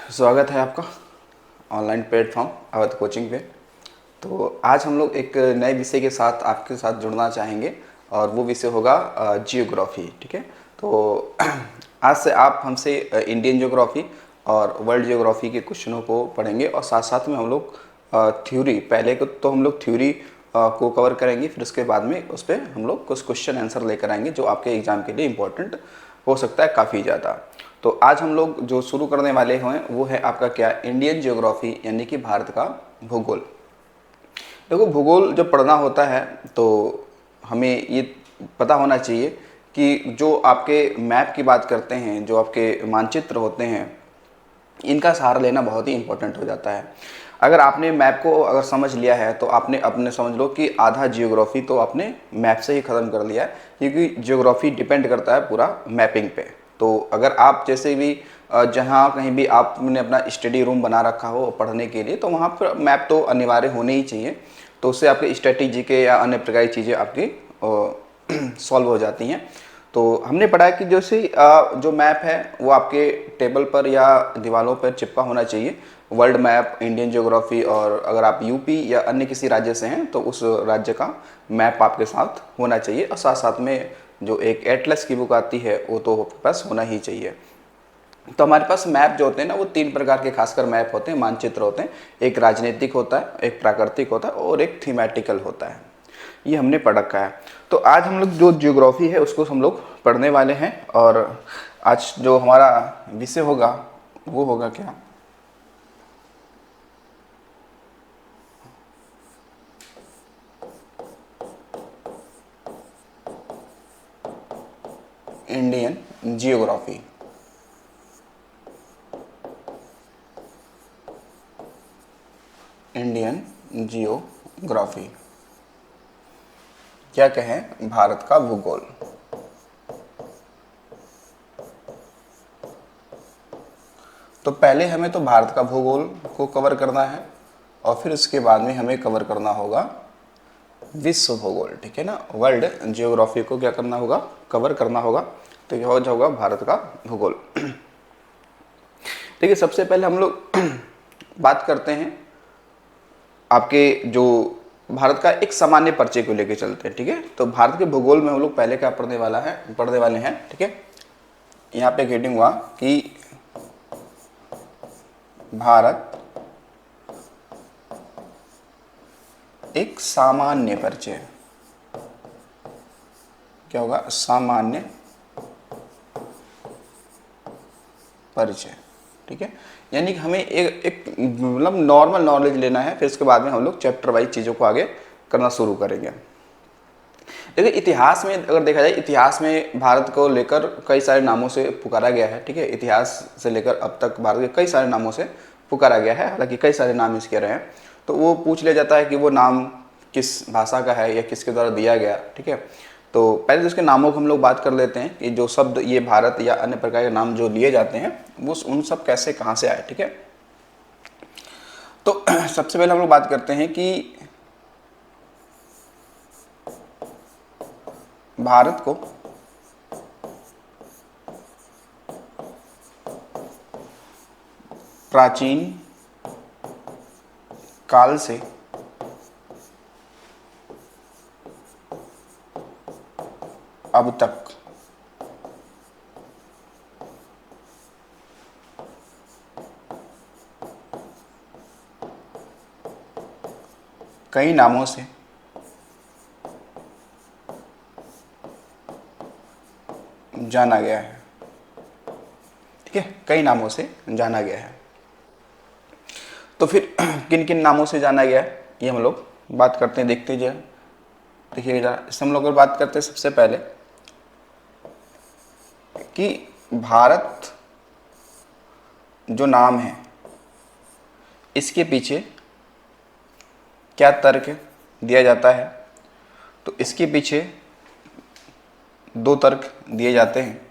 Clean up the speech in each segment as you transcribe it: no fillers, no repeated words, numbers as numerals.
स्वागत है आपका ऑनलाइन प्लेटफॉर्म अवध कोचिंग पे। तो आज हम लोग एक नए विषय के साथ आपके साथ जुड़ना चाहेंगे और वो विषय होगा जियोग्राफी। ठीक है, तो आज से आप हमसे इंडियन जियोग्राफी और वर्ल्ड जियोग्राफी के क्वेश्चनों को पढ़ेंगे और साथ साथ में हम लोग थ्योरी, पहले को तो हम लोग थ्योरी को कवर करेंगे, फिर उसके बाद में उस पर हम लोग कुछ क्वेश्चन आंसर लेकर आएंगे जो आपके एग्ज़ाम के लिए इम्पोर्टेंट हो सकता है काफ़ी ज़्यादा। तो आज हम लोग जो शुरू करने वाले हैं वो है आपका क्या, इंडियन जियोग्राफी, यानी कि भारत का भूगोल। देखो, भूगोल जब पढ़ना होता है तो हमें ये पता होना चाहिए कि जो आपके मैप की बात करते हैं, जो आपके मानचित्र होते हैं, इनका सहारा लेना बहुत ही इंपॉर्टेंट हो जाता है। अगर आपने मैप को अगर समझ लिया है तो आपने अपने समझ लो कि आधा जियोग्राफी तो आपने मैप से ही ख़त्म कर लिया है, क्योंकि जियोग्राफी डिपेंड करता है पूरा मैपिंग पे। तो अगर आप जैसे भी जहाँ कहीं भी आपने अपना स्टडी रूम बना रखा हो पढ़ने के लिए, तो वहाँ पर मैप तो अनिवार्य होने ही चाहिए। तो उससे आपके स्ट्रेटेजी के या अन्य प्रकार की चीज़ें आपकी सॉल्व हो जाती हैं। तो हमने पढ़ा है कि जैसे जो मैप है वो आपके टेबल पर या दीवारों पर चिपका होना चाहिए, वर्ल्ड मैप, इंडियन ज्योग्राफी। और अगर आप यूपी या अन्य किसी राज्य से हैं तो उस राज्य का मैप आपके साथ होना चाहिए, और साथ साथ में जो एक एटलस की बुक आती है वो तो आपके पास होना ही चाहिए। तो हमारे पास मैप जो होते हैं ना, वो तीन प्रकार के खासकर मैप होते हैं, मानचित्र होते हैं। एक राजनीतिक होता है, एक प्राकृतिक होता है और एक थीमेटिकल होता है। ये हमने पढ़ रखा है। तो आज हम लोग जो जियोग्राफी है उसको हम लोग पढ़ने वाले हैं, और आज जो हमारा विषय होगा वो होगा क्या, इंडियन जियोग्राफी। इंडियन जियोग्राफी क्या कहें, भारत का भूगोल। तो पहले हमें तो भारत का भूगोल को कवर करना है, और फिर उसके बाद में हमें कवर करना होगा विश्व भूगोल। ठीक है ना, वर्ल्ड जियोग्राफी को क्या करना होगा, कवर करना होगा। तो यह हो जाएगा भारत का भूगोल। देखिए, सबसे पहले हम लोग बात करते हैं आपके जो भारत का एक सामान्य परिचय को लेके चलते हैं। ठीक है, तो भारत के भूगोल में हम लोग पहले क्या पढ़ने वाले हैं। ठीक है, यहाँ पे हेडिंग हुआ कि भारत एक सामान्य परिचय। क्या होगा, सामान्य परिचय। ठीक है, यानी कि हमें एक मतलब नॉर्मल नॉलेज लेना है, फिर उसके बाद में हम लोग चैप्टर वाइज चीज़ों को आगे करना शुरू करेंगे। देखिए, इतिहास में अगर देखा जाए, इतिहास में भारत को लेकर कई सारे नामों से पुकारा गया है। ठीक है, इतिहास से लेकर अब तक भारत के कई सारे नामों से पुकारा गया है, हालांकि कई सारे नाम इसके रहे हैं। तो वो पूछ लिया जाता है कि वो नाम किस भाषा का है या किसके द्वारा दिया गया। ठीक है, तो पहले तो उसके नामों को हम लोग बात कर लेते हैं कि जो शब्द ये भारत या अन्य प्रकार के नाम जो लिए जाते हैं वो उन सब कैसे कहाँ से आए। ठीक है, तो सबसे पहले हम लोग बात करते हैं कि भारत को प्राचीन काल से अब तक कई नामों से जाना गया है। ठीक है, कई नामों से जाना गया है। तो फिर किन किन नामों से जाना गया है ये हम लोग बात करते हैं, देखते हैं जरा। देखिए जरा, इससे हम लोग अगर बात करते हैं सबसे पहले कि भारत जो नाम है इसके पीछे क्या तर्क दिया जाता है। तो इसके पीछे दो तर्क दिए जाते हैं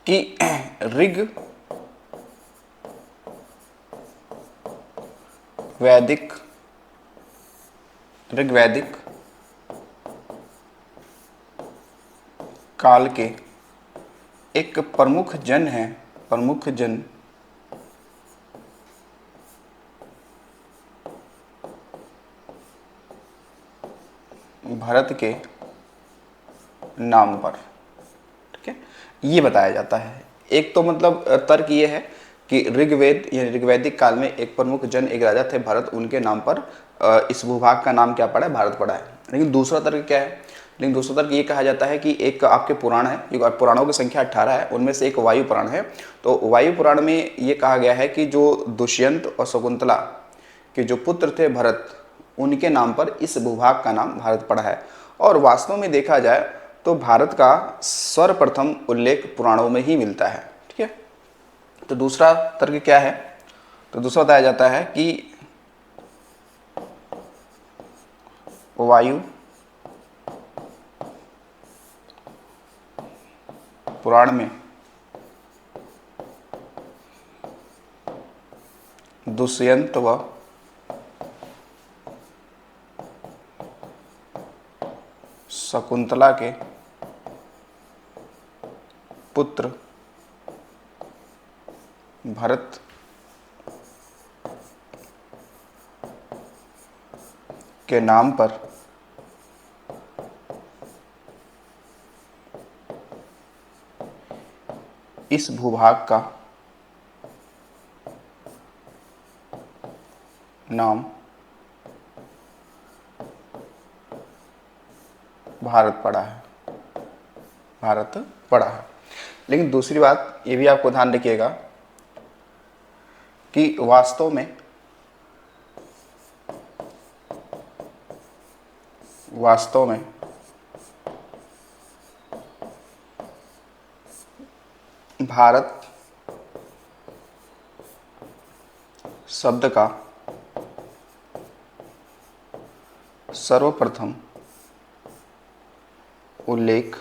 कि ऋग वैदिक ऋग्वैदिक काल के एक प्रमुख जन है, प्रमुख जन भारत के नाम पर, ठीक है, ये बताया जाता है। एक तो मतलब तर्क ये है कि ऋग्वेद या ऋग्वैदिक काल में एक प्रमुख जन, एक राजा थे भरत, उनके नाम पर इस भूभाग का नाम क्या पड़ा है, भारत पड़ा है। लेकिन दूसरा तर्क क्या है, लेकिन दूसरा तर्क ये कहा जाता है कि एक आपके पुराण है, जो पुराणों की संख्या 18 है, उनमें से एक वायु पुराण है। तो वायु पुराण में ये कहा गया है कि जो दुष्यंत और शकुंतला के जो पुत्र थे भरत, उनके नाम पर इस भूभाग का नाम भारत पड़ा है। और वास्तव में देखा जाए तो भारत का सर्वप्रथम उल्लेख पुराणों में ही मिलता है, ठीक है। तो दूसरा तर्क क्या है, तो दूसरा बताया जाता है कि वायु पुराण में दुष्यंत व शकुंतला के पुत्र भरत के नाम पर इस भूभाग का नाम भारत पड़ा है, भारत पड़ा है। लेकिन दूसरी बात ये भी आपको ध्यान रखिएगा कि वास्तव में भारत शब्द का सर्वप्रथम उल्लेख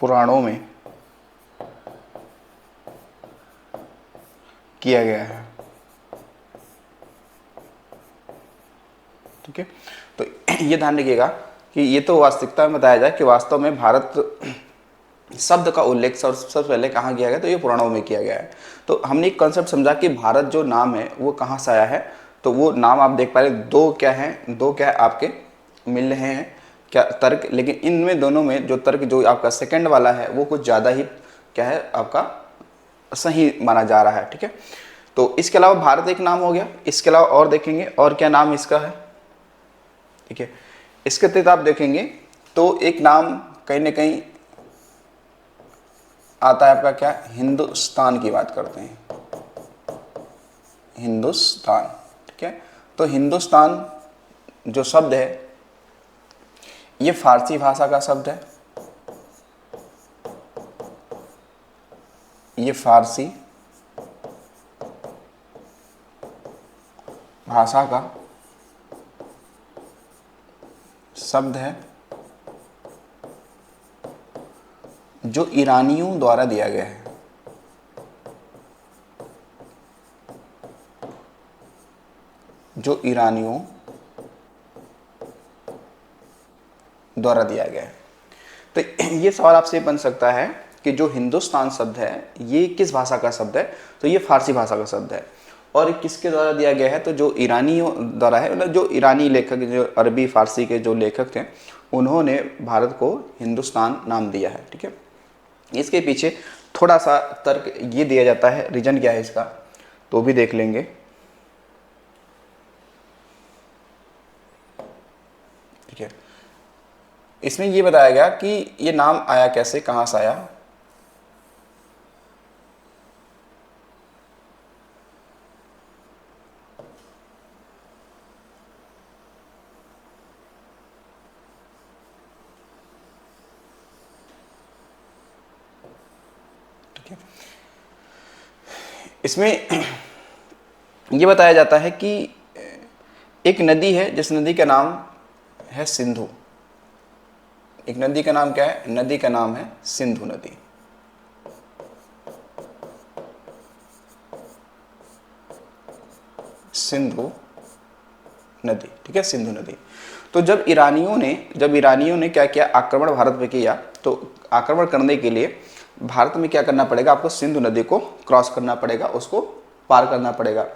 पुराणों में किया गया है, ठीक है। तो ये ध्यान रखिएगा कि ये तो वास्तविकता में बताया जाए कि वास्तव में भारत शब्द का उल्लेख सबसे पहले कहाँ किया गया, तो ये पुराणों में किया गया है। तो हमने एक कॉन्सेप्ट समझा कि भारत जो नाम है वो कहाँ से आया है। तो वो नाम आप देख पा रहे, दो क्या हैं, दो क्या आपके मिल रहे हैं क्या तर्क, लेकिन इनमें दोनों में जो तर्क जो आपका सेकंड वाला है वो कुछ ज़्यादा ही क्या है आपका सही माना जा रहा है, ठीक है। तो इसके अलावा भारत एक नाम हो गया, इसके अलावा और देखेंगे और क्या नाम इसका है, ठीक है। इसके तहत आप देखेंगे तो एक नाम कहीं ना कहीं आता है आपका क्या, हिंदुस्तान की बात करते हैं, हिंदुस्तान, ठीक है। तो हिंदुस्तान जो शब्द है ये फारसी भाषा का शब्द है, ये फारसी भाषा का शब्द है जो ईरानियों द्वारा दिया गया है, जो ईरानियों द्वारा दिया गया है। तो ये सवाल आपसे बन सकता है कि जो हिंदुस्तान शब्द है ये किस भाषा का शब्द है, तो ये फारसी भाषा का शब्द है। और किसके द्वारा दिया गया है, तो जो ईरानियों द्वारा है, मतलब जो ईरानी लेखक, जो अरबी फारसी के जो लेखक थे उन्होंने भारत को हिंदुस्तान नाम दिया है, ठीक है। इसके पीछे थोड़ा सा तर्क ये दिया जाता है, रीजन क्या है इसका तो भी देख लेंगे, ठीक है। इसमें ये बताया गया कि ये नाम आया कैसे, कहाँ से आया, ठीक है। इसमें ये बताया जाता है कि एक नदी है जिस नदी का नाम है सिंधु, एक नदी का नाम क्या है, नदी का नाम है सिंधु नदी। सिंधु नदी, ठीक है, सिंधु नदी। तो जब ईरानियों ने क्या किया, आक्रमण भारत पे किया, तो आक्रमण करने के लिए भारत में क्या करना पड़ेगा, आपको सिंधु नदी को क्रॉस करना पड़ेगा, उसको पार करना पड़ेगा।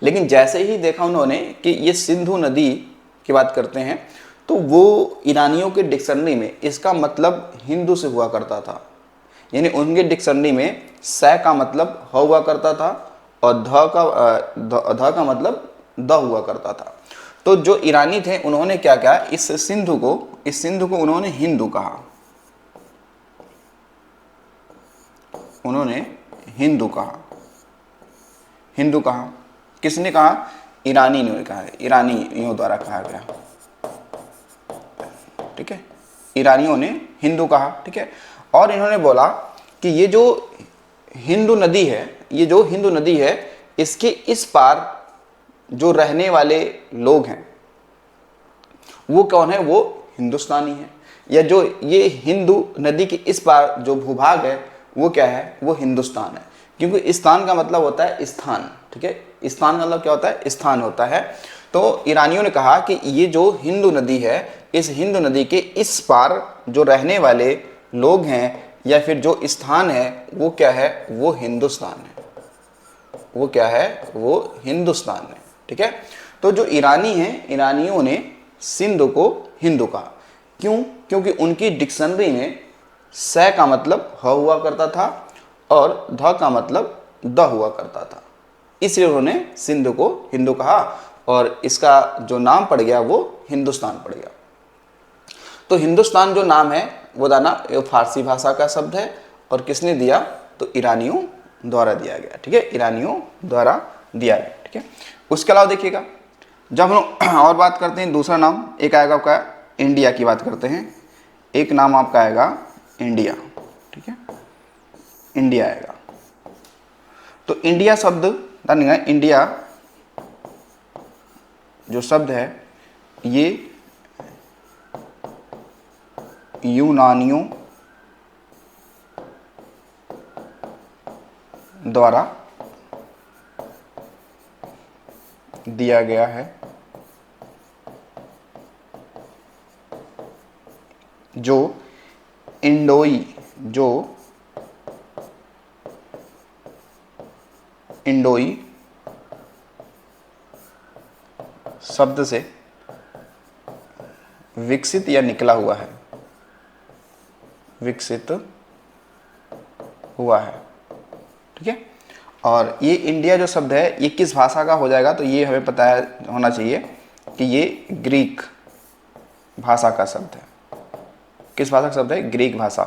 लेकिन जैसे ही देखा उन्होंने कि ये सिंधु नदी की बात करते हैं, तो वो ईरानियों के डिक्शनरी में इसका मतलब हिंदू से हुआ करता था, यानी उनके डिक्शनरी में स का मतलब ह हुआ करता था और ध का मतलब द हुआ करता था। तो जो ईरानी थे उन्होंने क्या किया, इस सिंधु को उन्होंने हिंदू कहा, उन्होंने हिंदू कहा। किसने कहा, ईरानी ने कहा, ईरानियों द्वारा कहा गया, ठीक है, ईरानियों ने हिंदू कहा, ठीक है। और इन्होंने बोला कि ये जो हिंदू नदी है इसके इस पार जो रहने वाले लोग हैं वो कौन है, वो हिंदुस्तानी है, या जो ये हिंदू नदी के इस पार जो भूभाग है वो क्या है, वो हिंदुस्तान है। क्योंकि स्थान का मतलब होता है स्थान, ठीक है, स्थान का मतलब क्या होता है, स्थान होता है। तो ईरानियों ने कहा कि ये जो हिंदू नदी है, इस हिंदू नदी के इस पार जो रहने वाले लोग हैं या फिर जो स्थान है वो क्या है, वो हिंदुस्तान है, वो क्या है, वो हिंदुस्तान है, ठीक है। तो जो ईरानी हैं, ईरानियों ने सिंधु को हिंदू कहा, क्यों, क्योंकि उनकी डिक्शनरी में स का मतलब ह हुआ करता था और ध का मतलब द हुआ करता था, इसलिए उन्होंने सिंधु को हिंदू कहा और इसका जो नाम पड़ गया वो हिंदुस्तान पड़ गया। तो हिंदुस्तान जो नाम है वो दाना ये फारसी भाषा का शब्द है और किसने दिया, तो ईरानियों द्वारा दिया गया, ठीक है, ईरानियों द्वारा दिया गया, ठीक है। उसके अलावा देखिएगा, जब हम और बात करते हैं दूसरा नाम, एक आएगा आपका इंडिया की बात करते हैं, एक नाम आपका आएगा इंडिया, ठीक है, इंडिया आएगा। तो इंडिया शब्द जानिएगा, इंडिया जो शब्द है ये यूनानियों द्वारा दिया गया है, जो इंडोई शब्द से विकसित या निकला हुआ है, विकसित हुआ है, ठीक है। और ये इंडिया जो शब्द है ये किस भाषा का हो जाएगा, तो ये हमें पता है होना चाहिए कि ये ग्रीक भाषा का शब्द है। किस भाषा का शब्द है, ग्रीक भाषा।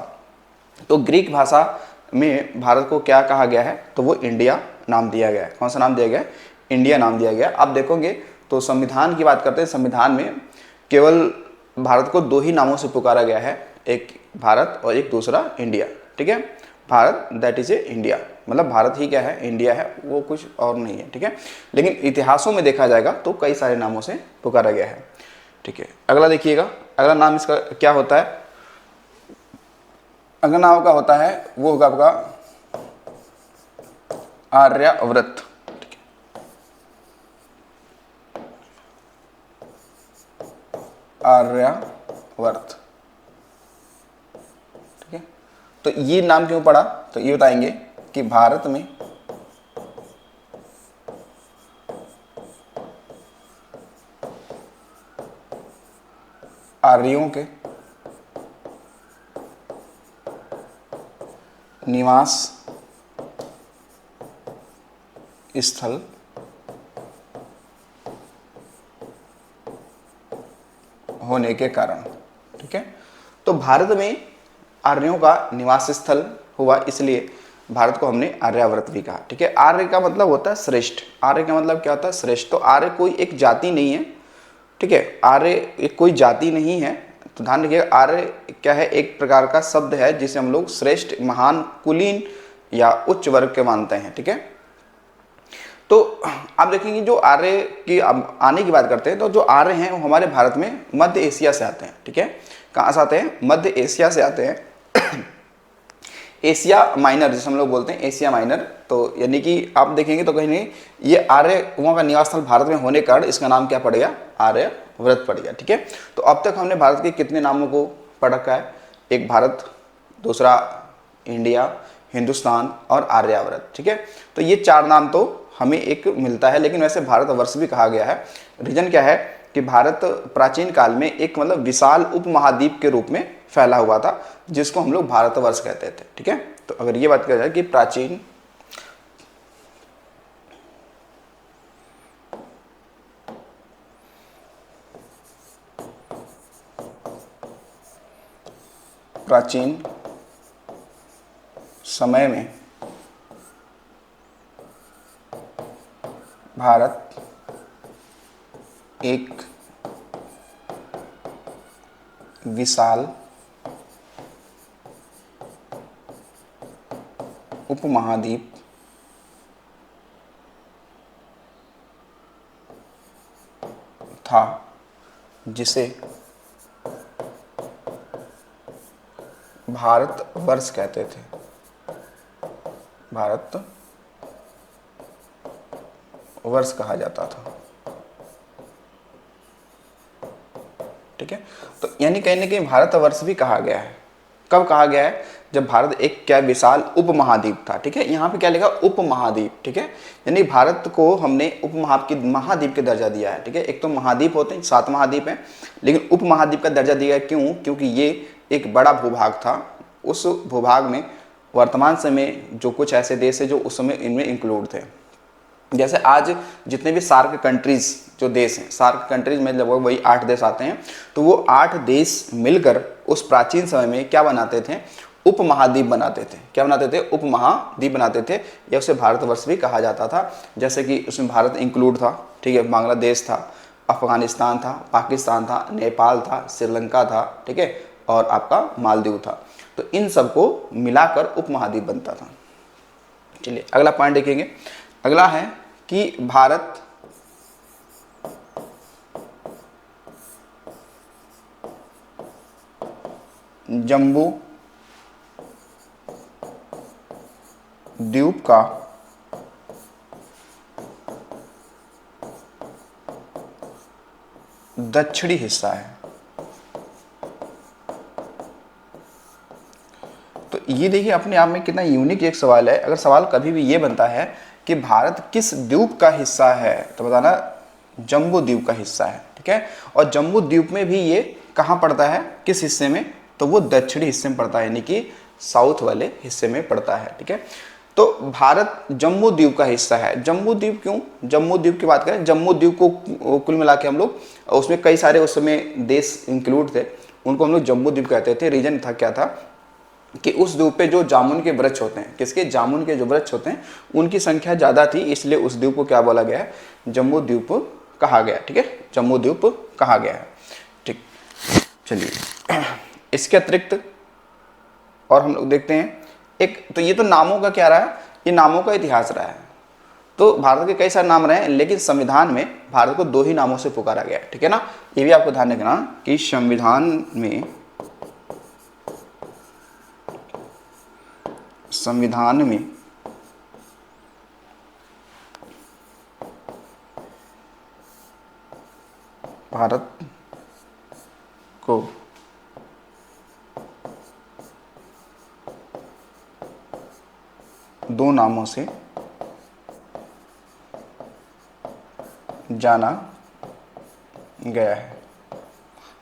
तो ग्रीक भाषा में भारत को क्या कहा गया है, तो वो इंडिया नाम दिया गया है। कौन सा नाम दिया गया है, इंडिया नाम दिया गया। आप देखोगे तो संविधान की बात करते हैं, संविधान में केवल भारत को दो ही नामों से पुकारा गया है, एक भारत और एक दूसरा इंडिया, ठीक है। Bharat that is a India, मतलब भारत ही क्या है, इंडिया है, वो कुछ और नहीं है, ठीक है। लेकिन इतिहासों में देखा जाएगा तो कई सारे नामों से पुकारा गया है, ठीक है। अगला देखिएगा, अगला नाम इसका क्या होता है, अगला नाम का होता है वो होगा आपका आर्यावर्त, ठीक है, आर्यावर्त, ठीक है। तो ये नाम क्यों पड़ा, तो ये बताएंगे कि भारत में आर्यों के निवास स्थल होने के कारण, ठीक है। तो भारत में आर्यों का निवास स्थल हुआ, इसलिए भारत को हमने आर्यावर्त भी कहा, ठीक है। आर्य का मतलब होता है श्रेष्ठ, आर्य का मतलब क्या होता है, श्रेष्ठ। तो आर्य कोई एक जाति नहीं है, ठीक है, आर्य एक कोई जाति नहीं है। तो ध्यान रखिएगा, आर्य क्या है, एक प्रकार का शब्द है जिसे हम लोग श्रेष्ठ, महान, कुलीन या उच्च वर्ग के मानते हैं, ठीक है। तो आप देखेंगे जो आर्य की आने की बात करते हैं, तो जो आर्य हैं वो हमारे भारत में मध्य एशिया से आते हैं, ठीक है। कहाँ से आते हैं, मध्य एशिया से आते हैं। एशिया माइनर जैसे हम लोग बोलते हैं, एशिया माइनर, तो यानी कि आप देखेंगे तो कहीं नहीं ये आर्यों का निवास स्थल भारत में होने के कारण इसका नाम क्या पड़ गया, आर्यव्रत पड़ गया। ठीक है, तो अब तक हमने भारत के कितने नामों को पढ़ रखा है, एक भारत, दूसरा इंडिया, हिंदुस्तान और आर्यावर्त। ठीक है, तो ये 4 नाम तो हमें एक मिलता है, लेकिन वैसे भारतवर्ष भी कहा गया है। रीजन क्या है कि भारत प्राचीन काल में एक मतलब विशाल उपमहाद्वीप के रूप में फैला हुआ था, जिसको हम लोग भारतवर्ष कहते थे। ठीक है, तो अगर ये बात करें जाए कि प्राचीन समय में भारत एक विशाल उपमहाद्वीप था, जिसे भारतवर्ष कहते थे, भारत वर्ष कहा जाता था। ठीक है, तो यानी कहीं ना कहीं भारतवर्ष भी कहा गया है। कब कहा गया है, जब भारत एक क्या विशाल उपमहाद्वीप था। ठीक है, यहाँ पे क्या लिखा, उपमहाद्वीप। ठीक है, यानी भारत को हमने महाद्वीप के दर्जा दिया है। ठीक है, एक तो महाद्वीप होते हैं, 7 महाद्वीप हैं, लेकिन उपमहाद्वीप का दर्जा दिया है। क्यों, क्योंकि ये एक बड़ा भूभाग था। उस भूभाग में वर्तमान समय जो कुछ ऐसे देश है जो उस समय इनमें इंक्लूड थे। जैसे आज जितने भी सार्क कंट्रीज जो देश हैं, सार्क कंट्रीज में लगभग वही 8 देश आते हैं, तो वो 8 देश मिलकर उस प्राचीन समय में क्या बनाते थे, उपमहाद्वीप बनाते थे। क्या बनाते थे, उपमहाद्वीप बनाते थे, या उसे भारतवर्ष भी कहा जाता था। जैसे कि उसमें भारत इंक्लूड था। ठीक है, बांग्लादेश था, अफगानिस्तान था, पाकिस्तान था, नेपाल था, श्रीलंका था। ठीक है, और आपका मालदीव था। तो इन सबको मिलाकर उपमहाद्वीप बनता था। चलिए अगला पॉइंट देखेंगे। अगला है कि भारत जम्बू द्वीप का दक्षिणी हिस्सा है। तो ये देखिए अपने आप में कितना यूनिक एक सवाल है। अगर सवाल कभी भी ये बनता है कि भारत किस द्वीप का हिस्सा है, तो बताना जम्बू द्वीप का हिस्सा है। ठीक है, और जम्बू द्वीप में भी ये कहाँ पड़ता है, किस हिस्से में, तो वो दक्षिणी हिस्से में पड़ता है, यानी कि साउथ वाले हिस्से में पड़ता है। ठीक है, तो भारत जम्बू द्वीप का हिस्सा है। जम्बू द्वीप क्यों, जम्बू द्वीप की बात करें, जम्बू द्वीप को कुल मिला के हम लोग, उसमें कई सारे उस समय देश इंक्लूड थे, उनको हम लोग जम्बू द्वीप कहते थे। रीजन था क्या था कि उस द्वीप पे जो जामुन के वृक्ष होते हैं, किसके, जामुन के जो वृक्ष होते हैं, उनकी संख्या ज़्यादा थी, इसलिए उस द्वीप को क्या बोला गया है, जम्बू द्वीप कहा गया। ठीक है, जम्बू द्वीप कहा गया है। ठीक, चलिए इसके अतिरिक्त और हम लोग देखते हैं एक, तो ये तो नामों का क्या रहा है, ये नामों का इतिहास रहा है। तो भारत के कई सारे नाम रहे हैं, लेकिन संविधान में भारत को 2 ही नामों से पुकारा गया है। ठीक है ना, ये भी आपको ध्यान रखना कि संविधान में भारत को दो नामों से जाना गया है,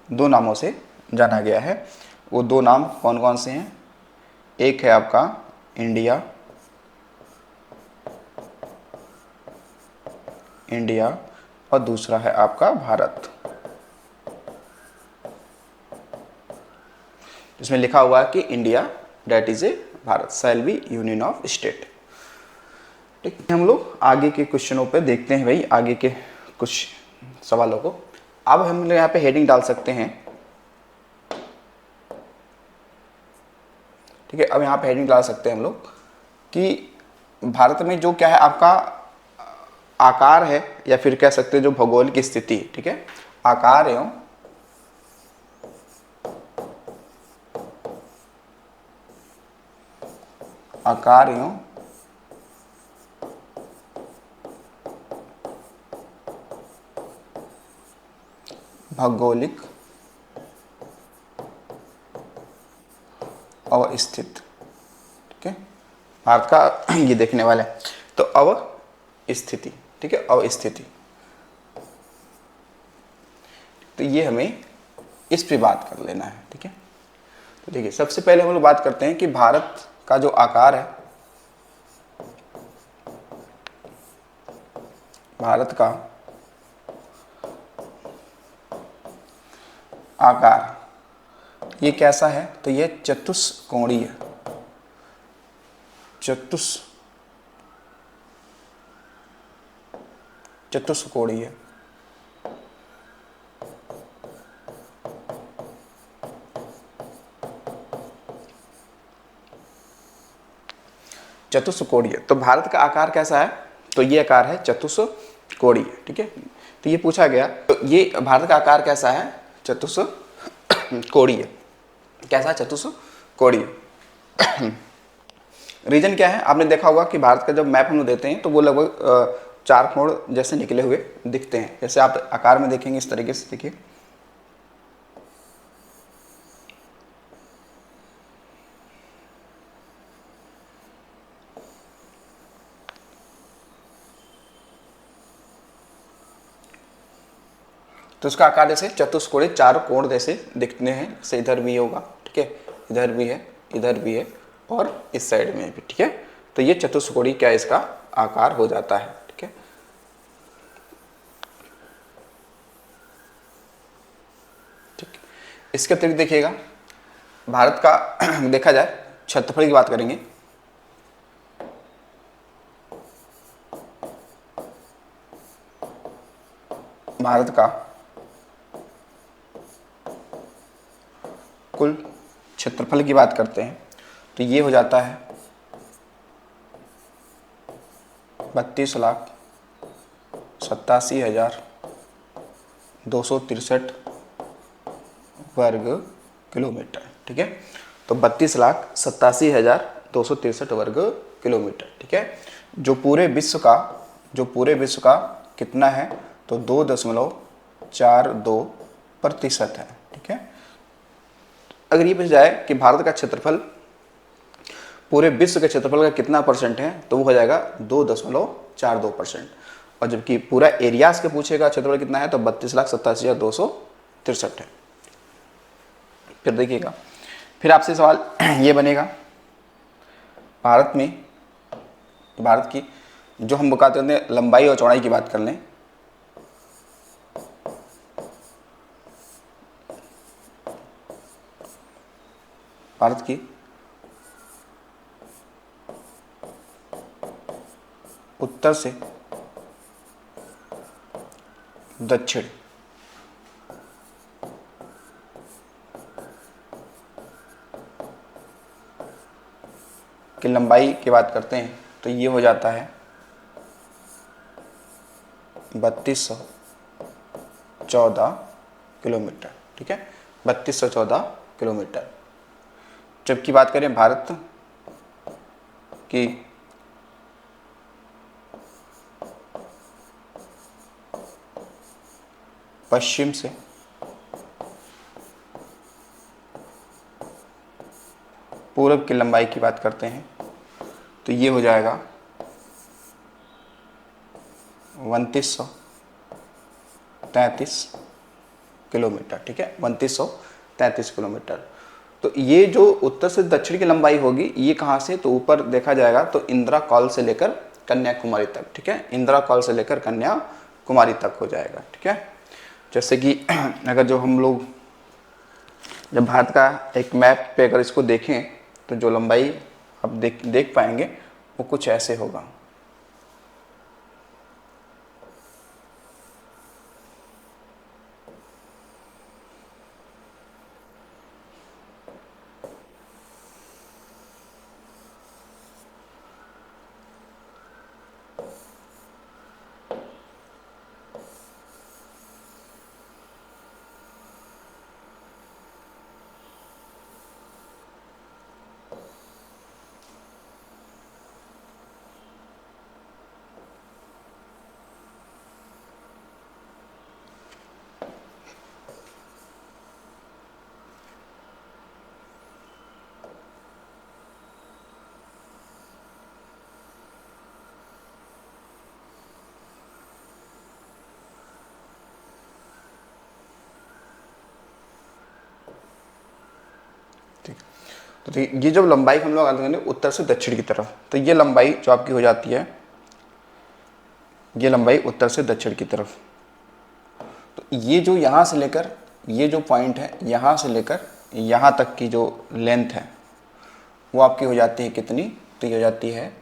2 नामों से जाना गया है। वो 2 नाम कौन कौन से हैं, एक है आपका इंडिया, और दूसरा है आपका भारत। इसमें लिखा हुआ है कि India that is a Bharat shall be union of state. ठीक है, हम लोग आगे के क्वेश्चनों पे देखते हैं भाई, आगे के कुछ सवालों को। अब हम लोग यहाँ पे हेडिंग डाल सकते हैं। ठीक है, अब यहाँ पे हेडिंग डाल सकते हैं हम लोग कि भारत में जो क्या है आपका आकार है, या फिर कह सकते हैं जो भौगोलिक स्थिति। ठीक है, आकार एवं आकार एवं भौगोलिक अवस्थित, ठीक है, भारत का ये देखने वाले हैं। तो अवस्थिति, ठीक है, अवस्थिति, तो ये हमें इस पे बात कर लेना है, ठीक है। तो देखिए सबसे पहले हम लोग बात करते हैं कि भारत का जो आकार है, भारत का आकार ये कैसा है, तो ये चतुष्कोणीय, चतुष्कोणीय, चतुष्कोणीय। तो भारत का आकार कैसा है, तो ये आकार है चतुष्कोणीय, ठीक है। तो ये पूछा गया, तो ये भारत का आकार कैसा है, चतुष्कोणीय, कैसा, चतुष्कोणीय। रीजन क्या है, आपने देखा होगा कि भारत का जब मैप हम लोग देते हैं तो वो लगभग चार कोण जैसे निकले हुए दिखते हैं। जैसे आप आकार में देखेंगे इस तरीके से, देखिए तो उसका आकार जैसे चतुष्कोणीय चार कोण जैसे दिखते हैं। जैसे इधर भी होगा, ठीक है, इधर भी है, इधर भी है और इस साइड में भी, ठीक है। तो ये चतुष्कोणीय क्या इसका आकार हो जाता है, ठीक है। ठीक, इसके अतिरिक्त देखिएगा भारत का देखा जाए क्षेत्रफल की बात करेंगे, भारत का कुल क्षेत्रफल की बात करते हैं तो ये हो जाता है 32,87,263 वर्ग किलोमीटर, ठीक है। तो 32,87,263 वर्ग किलोमीटर, ठीक है। जो पूरे विश्व का कितना है, तो 2.42% है, ठीक है। अगर ये पूछा जाए कि भारत का क्षेत्रफल पूरे विश्व के क्षेत्रफल का कितना परसेंट है, तो वो हो जाएगा 2.42%। और जबकि पूरा एरियाज के पूछेगा क्षेत्रफल कितना है, तो 32,87,263 है। फिर देखिएगा, फिर आपसे सवाल ये बनेगा, भारत की जो हम बताते हैं लंबाई और चौड़ाई की बात कर लें, भारत की उत्तर से दक्षिण की लंबाई की बात करते हैं तो ये हो जाता है 3214 किलोमीटर, ठीक है, 3214 किलोमीटर। जबकि बात करें भारत की पश्चिम से पूरब की लंबाई की बात करते हैं तो ये हो जाएगा 3233 किलोमीटर, ठीक है, 3233 किलोमीटर। तो ये जो उत्तर से दक्षिण की लंबाई होगी ये कहाँ से, तो ऊपर देखा जाएगा तो इंदिरा कॉल से लेकर कन्याकुमारी तक, ठीक है, इंदिरा कॉल से लेकर कन्याकुमारी तक हो जाएगा, ठीक है। जैसे कि अगर जो हम लोग जब भारत का एक मैप पे अगर इसको देखें तो जो लंबाई आप देख पाएंगे वो कुछ ऐसे होगा। ठीक। तो ये जो लंबाई हम लोग आगे करेंगे उत्तर से दक्षिण की तरफ, तो ये लंबाई जो आपकी हो जाती है, ये लंबाई उत्तर से दक्षिण की तरफ। तो ये जो यहाँ से लेकर ये जो पॉइंट है यहाँ से लेकर यहाँ तक की जो लेंथ है वो आपकी हो जाती है कितनी, तो ये हो जाती है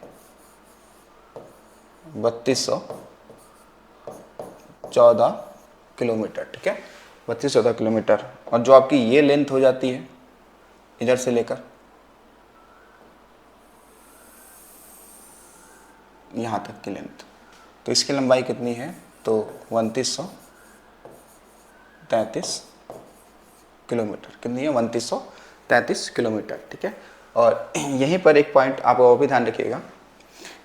3214 किलोमीटर। ठीक है, 3214 किलोमीटर। और जो आपकी ये लेंथ हो जाती है इधर से लेकर यहाँ तक की लेंथ, तो इसकी लंबाई कितनी है, तो 3233 किलोमीटर। कितनी है, 3233 किलोमीटर। ठीक है, और यहीं पर एक पॉइंट आप और भी ध्यान रखिएगा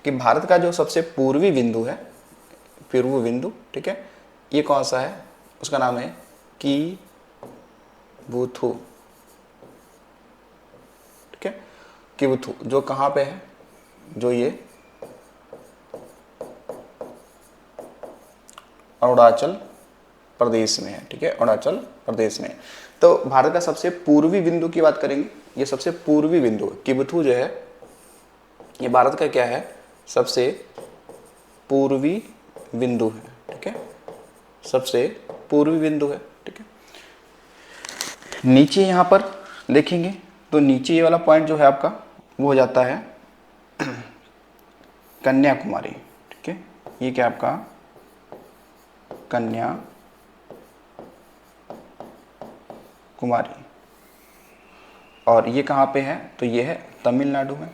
कि भारत का जो सबसे पूर्वी बिंदु है, पूर्व बिंदु, ठीक है, ये कौन सा है, उसका नाम है किबुथु। ठीक है, किबुथु जो कहाँ पे है, जो ये अरुणाचल प्रदेश में है। ठीक है, अरुणाचल प्रदेश में। तो भारत का सबसे पूर्वी बिंदु की बात करेंगे, ये सबसे पूर्वी बिंदु किबुथु जो है, ये भारत का क्या है, सबसे पूर्वी बिंदु है। ठीक है, सबसे पूर्वी बिंदु है। ठीक है, नीचे यहाँ पर देखेंगे तो नीचे ये वाला पॉइंट जो है आपका वो हो जाता है कन्याकुमारी। ठीक है, ये क्या आपका कन्याकुमारी, और ये कहाँ पे है, तो ये है तमिलनाडु में।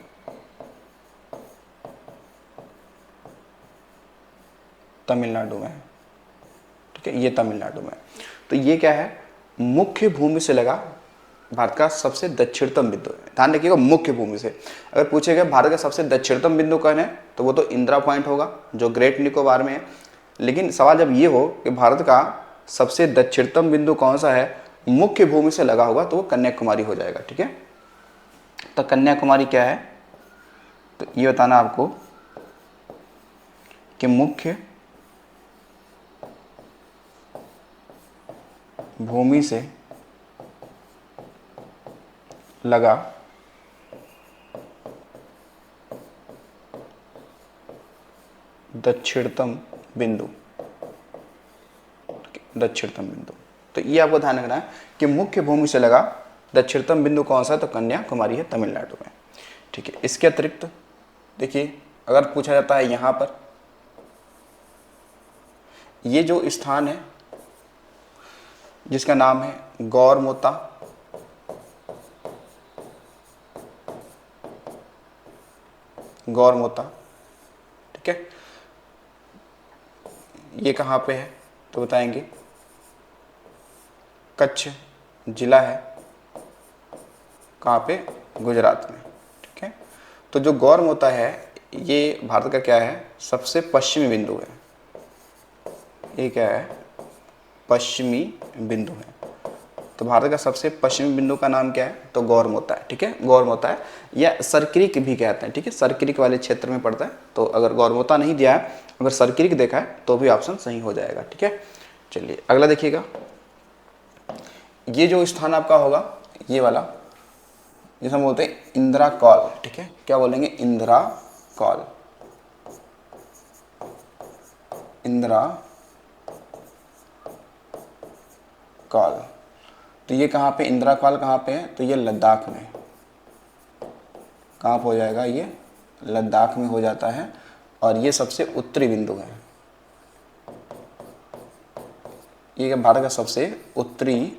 तमिलनाडु में, ठीक है, ये तमिलनाडु में। तो ये क्या है, मुख्य भूमि से लगा भारत का सबसे दक्षिणतम बिंदु है। ध्यान रखिएगा, मुख्य भूमि से। अगर पूछेगा भारत का सबसे दक्षिणतम बिंदु कौन है, तो वो तो इंदिरा पॉइंट होगा जो ग्रेट निकोबार में है। लेकिन सवाल जब ये हो कि भारत का सबसे दक्षिणतम बिंदु कौन सा है, मुख्य भूमि से लगा होगा, तो वो कन्याकुमारी हो जाएगा। ठीक है, तो कन्याकुमारी क्या है, तो ये बताना आपको कि मुख्य भूमि से लगा दक्षिणतम बिंदु, दक्षिणतम बिंदु। तो ये आपको ध्यान रखना है कि मुख्य भूमि से लगा दक्षिणतम बिंदु कौन सा है, तो कन्याकुमारी है, तमिलनाडु में। ठीक है, इसके अतिरिक्त देखिए अगर पूछा जाता है यहाँ पर ये जो स्थान है जिसका नाम है गौरमोता, गौरमोता। ठीक है, ये कहाँ पे है, तो बताएंगे कच्छ जिला है, कहाँ पे, गुजरात में। ठीक है, तो जो गौरमोता है ये भारत का क्या है, सबसे पश्चिमी बिंदु है। ये क्या है, पश्चिमी बिंदु है। तो भारत का सबसे पश्चिमी बिंदु का नाम क्या है, तो गौरमोता है। ठीक है, गौरमोता है, या सरक्रिक भी कहते हैं। ठीक है, सरक्रिक वाले क्षेत्र में पड़ता है। तो अगर गौरमोता नहीं दिया है, अगर सरक्रिक देखा है तो भी ऑप्शन सही हो जाएगा। ठीक है, चलिए अगला देखिएगा। ये जो स्थान आपका होगा ये वाला, जिसे हम बोलते हैं इंदिरा कॉल। ठीक है, क्या बोलेंगे, इंदिरा कॉल, इंदिरा कॉल। तो ये कहाँ पे, इंदिरा कॉल कहाँ पे है, तो ये लद्दाख में। कहाँ पे हो जाएगा, ये लद्दाख में हो जाता है, और ये सबसे उत्तरी बिंदु है। ये भारत का सबसे उत्तरी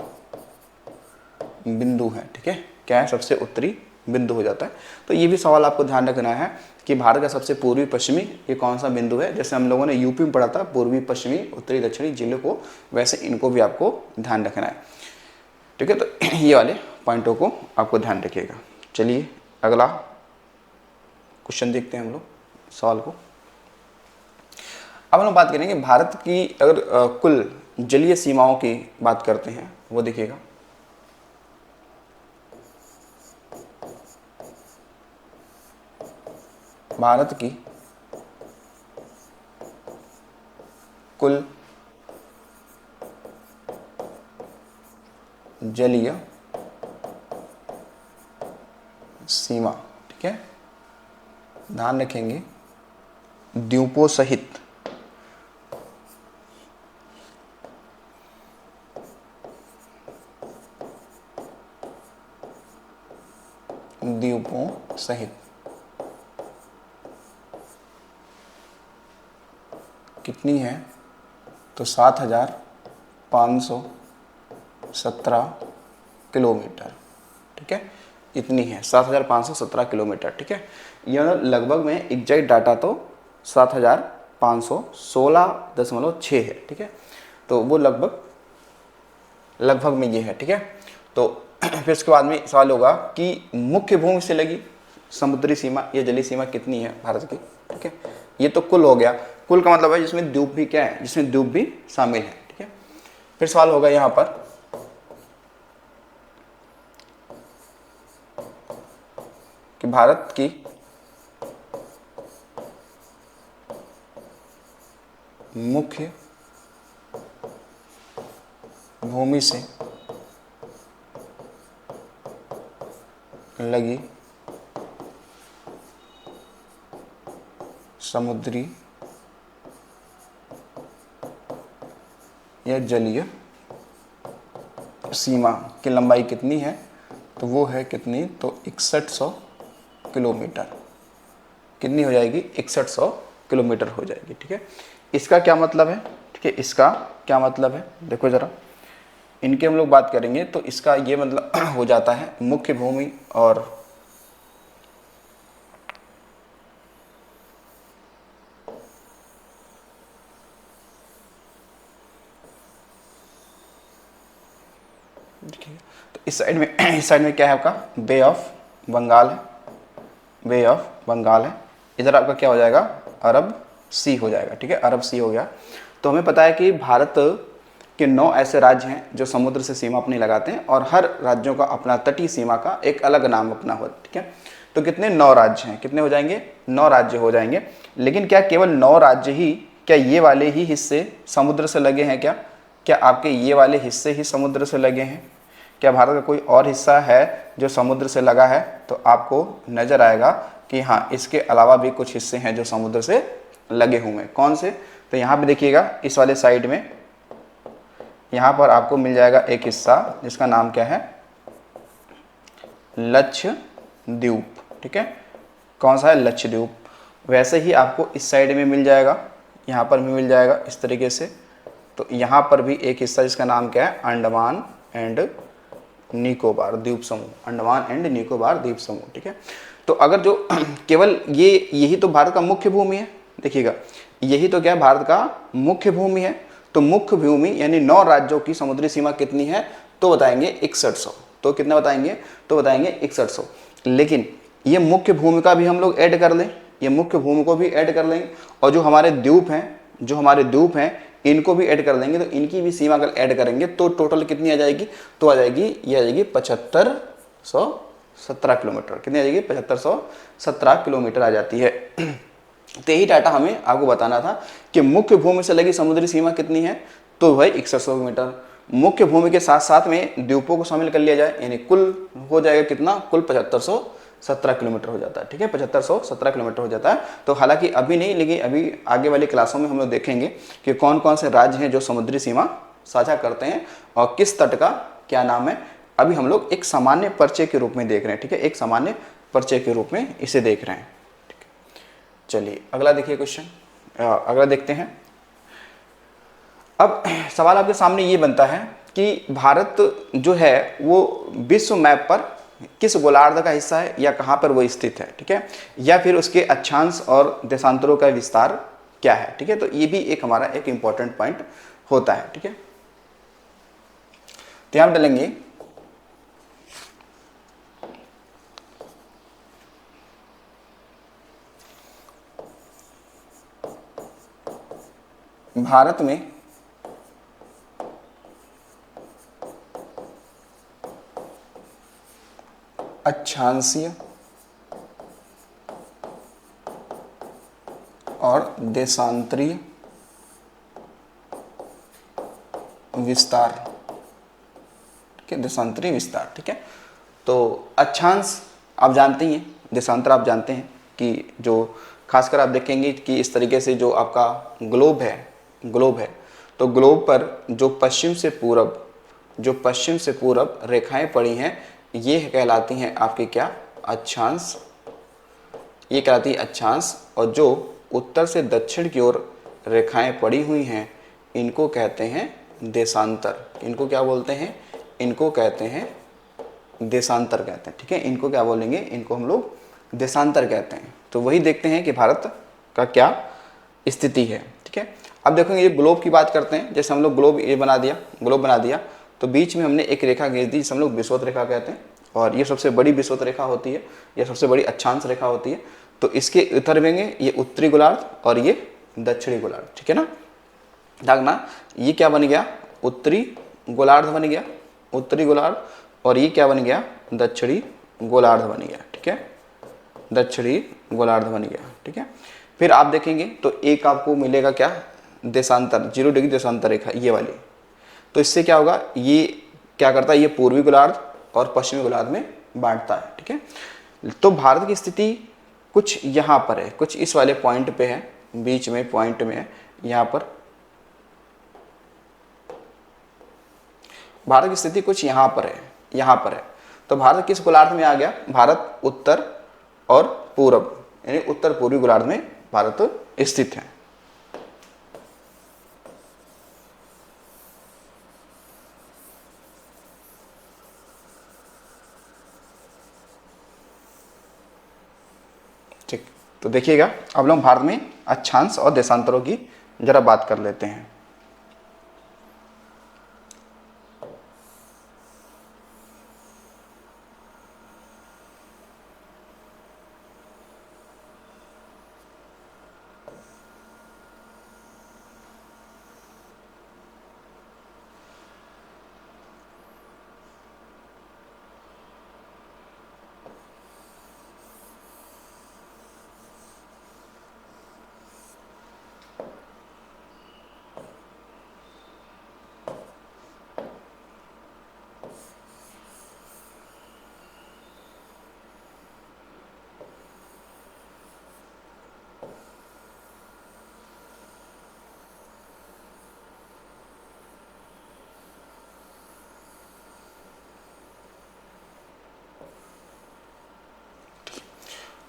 बिंदु है। ठीक है, क्या है, सबसे उत्तरी बिंदु हो जाता है। तो ये भी सवाल आपको ध्यान रखना है कि भारत का सबसे पूर्वी पश्चिमी ये कौन सा बिंदु है। जैसे हम लोगों ने यूपी में पढ़ा था पूर्वी पश्चिमी उत्तरी दक्षिणी जिलों को, वैसे इनको भी आपको ध्यान रखना है। ठीक है, तो ये वाले पॉइंटों को आपको ध्यान रखिएगा। चलिए अगला क्वेश्चन देखते हैं हम लोग, सवाल को। अब हम लोग बात करेंगे भारत की अगर कुल जलीय सीमाओं की बात करते हैं, वो देखिएगा। भारत की कुल जलीय सीमा, ठीक है, ध्यान रखेंगे द्वीपों सहित द्वीपों सहित कितनी है, तो 7,517 किलोमीटर, ठीक है, इतनी है 7,517 किलोमीटर, ठीक है। यह लगभग में एग्जैक्ट डाटा तो 7,516.6 है, ठीक है, तो वो लगभग में ये है, ठीक है। तो फिर उसके बाद में सवाल होगा कि मुख्य भूमि से लगी समुद्री सीमा या जलीय सीमा कितनी है भारत की, ठीक है। ये तो कुल हो गया, कुल का मतलब है जिसमें द्वीप भी क्या है, जिसमें द्वीप भी शामिल है, ठीक है। फिर सवाल होगा यहाँ पर कि भारत की मुख्य भूमि से लगी समुद्री या जलीय सीमा की लंबाई कितनी है, तो वो है कितनी, तो 6100 किलोमीटर, कितनी हो जाएगी, 6100 किलोमीटर हो जाएगी, ठीक है। इसका क्या मतलब है, ठीक है, इसका क्या मतलब है, देखो जरा, इनके हम लोग बात करेंगे तो इसका ये मतलब हो जाता है मुख्य भूमि और तो इस साइड में क्या है आपका बे ऑफ बंगाल है, बे ऑफ बंगाल है, इधर आपका क्या हो जाएगा, अरब सी हो जाएगा, ठीक है, अरब सी हो गया। तो हमें पता है कि भारत के 9 ऐसे राज्य हैं जो समुद्र से सीमा अपनी लगाते हैं और हर राज्यों का अपना तटीय सीमा का एक अलग नाम अपना हो, ठीक है। तो कितने 9 राज्य हैं, कितने हो जाएंगे, 9 राज्य हो जाएंगे। लेकिन क्या केवल 9 राज्य ही, क्या ये वाले ही हिस्से समुद्र से लगे हैं, क्या आपके ये वाले हिस्से ही समुद्र से लगे हैं, क्या भारत का कोई और हिस्सा है जो समुद्र से लगा है, तो आपको नजर आएगा कि हाँ इसके अलावा भी कुछ हिस्से हैं जो समुद्र से लगे हुए हैं। कौन से, तो यहाँ पे देखिएगा इस वाले साइड में यहाँ पर आपको मिल जाएगा एक हिस्सा जिसका नाम क्या है, लक्षद्वीप, ठीक है, कौन सा है, लक्षद्वीप। वैसे ही आपको इस साइड में मिल जाएगा, यहाँ पर भी मिल जाएगा इस तरीके से। तो यहाँ पर भी एक हिस्सा जिसका नाम क्या है, अंडमान एंड निकोबार द्वीप समूह, अंडमान एंड निकोबार द्वीप समूह, ठीक है। तो अगर जो केवल यही तो भारत का मुख्य भूमि है, देखिएगा यही तो क्या है, भारत का मुख्य भूमि है। तो मुख्य भूमि यानी 9 राज्यों की समुद्री सीमा कितनी है, तो बताएंगे 6100, तो कितना बताएंगे, तो बताएंगे 6100। लेकिन ये मुख्य भूमि का भी हम लोग ऐड कर लें, ये मुख्य भूमि को भी ऐड कर लेंगे और जो हमारे द्वीप हैं इनको भी ऐड कर लेंगे, तो इनकी भी सीमा अगर ऐड करेंगे तो टोटल कितनी आ जाएगी, तो ये आ जाएगी 7517 किलोमीटर, कितनी आ जाएगी, 7517 किलोमीटर आ जाती है। तो यही डाटा हमें आपको बताना था कि मुख्य भूमि से लगी समुद्री सीमा कितनी है, तो भाई 6100 मीटर। मुख्य भूमि के साथ साथ में द्वीपों को शामिल कर लिया जाए यानी कुल हो जाएगा कितना, कुल 7517 किलोमीटर हो जाता है, ठीक है, 7517 किलोमीटर हो जाता है। तो हालांकि अभी नहीं, लेकिन अभी आगे वाली क्लासों में हम लोग देखेंगे कि कौन कौन से राज्य हैं जो समुद्री सीमा साझा करते हैं और किस तट का क्या नाम है। अभी हम लोग एक सामान्य परिचय के रूप में देख रहे हैं, ठीक है, एक सामान्य परिचय के रूप में इसे देख रहे हैं। चलिए अगला देखिए क्वेश्चन, अगला देखते हैं। अब सवाल आपके सामने ये बनता है कि भारत जो है वो विश्व मैप पर किस गोलार्ध का हिस्सा है या कहाँ पर वो स्थित है, ठीक है, या फिर उसके अक्षांश और देशांतरों का विस्तार क्या है, ठीक है। तो ये भी एक हमारा एक इंपॉर्टेंट पॉइंट होता है, ठीक है। तो यहां डालेंगे भारत में अक्षांशीय और देशांतरीय विस्तार, ठीक है, देशांतरीय विस्तार, ठीक है। तो अक्षांश आप जानते ही हैं, देशांतर आप जानते हैं कि जो खासकर आप देखेंगे कि इस तरीके से जो आपका ग्लोब है, तो ग्लोब पर जो पश्चिम से पूरब रेखाएं पड़ी हैं, ये कहलाती हैं आपके क्या, अक्षांश। ये कहलाती है अक्षांश। और जो उत्तर से दक्षिण की ओर रेखाएं पड़ी हुई हैं, इनको कहते हैं देशांतर। इनको क्या बोलते हैं, इनको कहते हैं देशांतर कहते हैं, ठीक है। इनको क्या बोलेंगे, इनको हम लोग देशांतर कहते हैं। तो वही देखते हैं कि भारत का क्या स्थिति है, ठीक है। अब देखोगे ये ग्लोब की बात करते हैं। जैसे हम लोग ग्लोब बना दिया, तो बीच में हमने एक रेखा खींच दी जिसे हम लोग विषुवत रेखा कहते हैं, और ये सबसे बड़ी विषुवत रेखा होती है, यह सबसे बड़ी अक्षांश रेखा होती है। तो इसके उत्तर में ये उत्तरी गोलार्ध और ये दक्षिणी गोलार्ध, ठीक है ना। देखना ये क्या बन गया, उत्तरी गोलार्ध बन गया, उत्तरी गोलार्ध, और ये क्या बन गया, दक्षिणी गोलार्ध बन गया, ठीक है, दक्षिणी गोलार्ध बन गया, ठीक है। फिर आप देखेंगे तो एक आपको मिलेगा क्या, देशांतर, 0 डिग्री देशांतर रेखा, ये वाली। तो इससे क्या होगा, ये क्या करता है, ये पूर्वी गोलार्ध और पश्चिमी गोलार्ध में बांटता है, ठीक है। तो भारत की स्थिति कुछ यहाँ पर है, कुछ इस वाले पॉइंट पे है, बीच में पॉइंट में है, यहाँ पर भारत की स्थिति कुछ यहाँ पर है, यहाँ पर है। तो भारत किस गोलार्ध में आ गया, भारत उत्तर और पूरब, यानी उत्तर पूर्वी गोलार्ध में भारत स्थित है। ठीक, तो देखिएगा अब लोग भारत में अक्षांश और देशांतरों की जरा बात कर लेते हैं।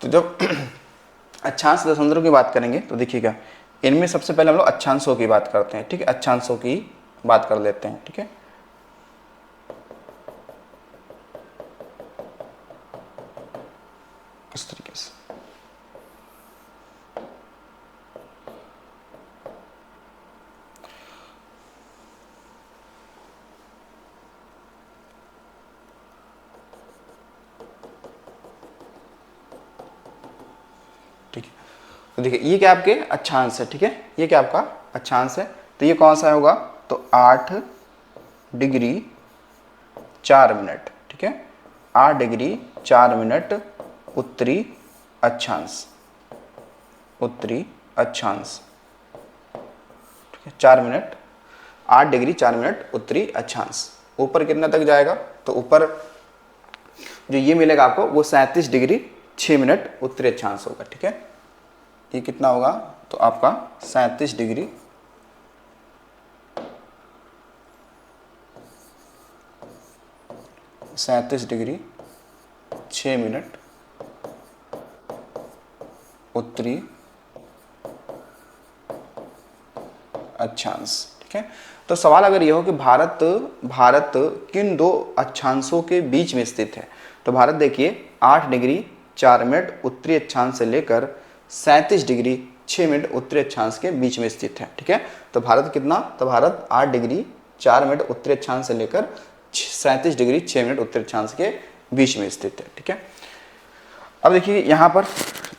तो जब अक्षांश देशांतरों की बात करेंगे तो देखिएगा, इनमें सबसे पहले हम लोग अक्षांशों की बात करते हैं, ठीक है, अक्षांशों की बात कर लेते हैं, ठीक है। इस तरीके से ठीक है। तो देखिए ये क्या आपके अक्षांश है, ठीक है, ये क्या आपका अक्षांश है। तो ये कौन सा होगा, तो 8 डिग्री 4 मिनट, ठीक है, 8 डिग्री 4 मिनट उत्तरी अक्षांश, उत्तरी अक्षांश, ठीक है, 4 मिनट, 8 डिग्री 4 मिनट उत्तरी अक्षांश। ऊपर कितना तक जाएगा, तो ऊपर जो ये मिलेगा आपको वो 37 डिग्री 6 मिनट उत्तरी अक्षांश होगा, ठीक है। ये कितना होगा, तो आपका 37 डिग्री 6 मिनट उत्तरी अक्षांश, ठीक है। तो सवाल अगर ये हो कि भारत किन दो अक्षांशों के बीच में स्थित है, तो भारत देखिए 8 डिग्री 4 मिनट उत्तरी अक्षांश से लेकर 37 डिग्री 6 मिनट उत्तरी अक्षांश के बीच में स्थित है, ठीक है। तो भारत कितना, तो भारत 8 डिग्री 4 मिनट उत्तरी अक्षांश से लेकर 37 डिग्री 6 मिनट उत्तरी अक्षांश के बीच में स्थित है, ठीक है। अब देखिए यहाँ पर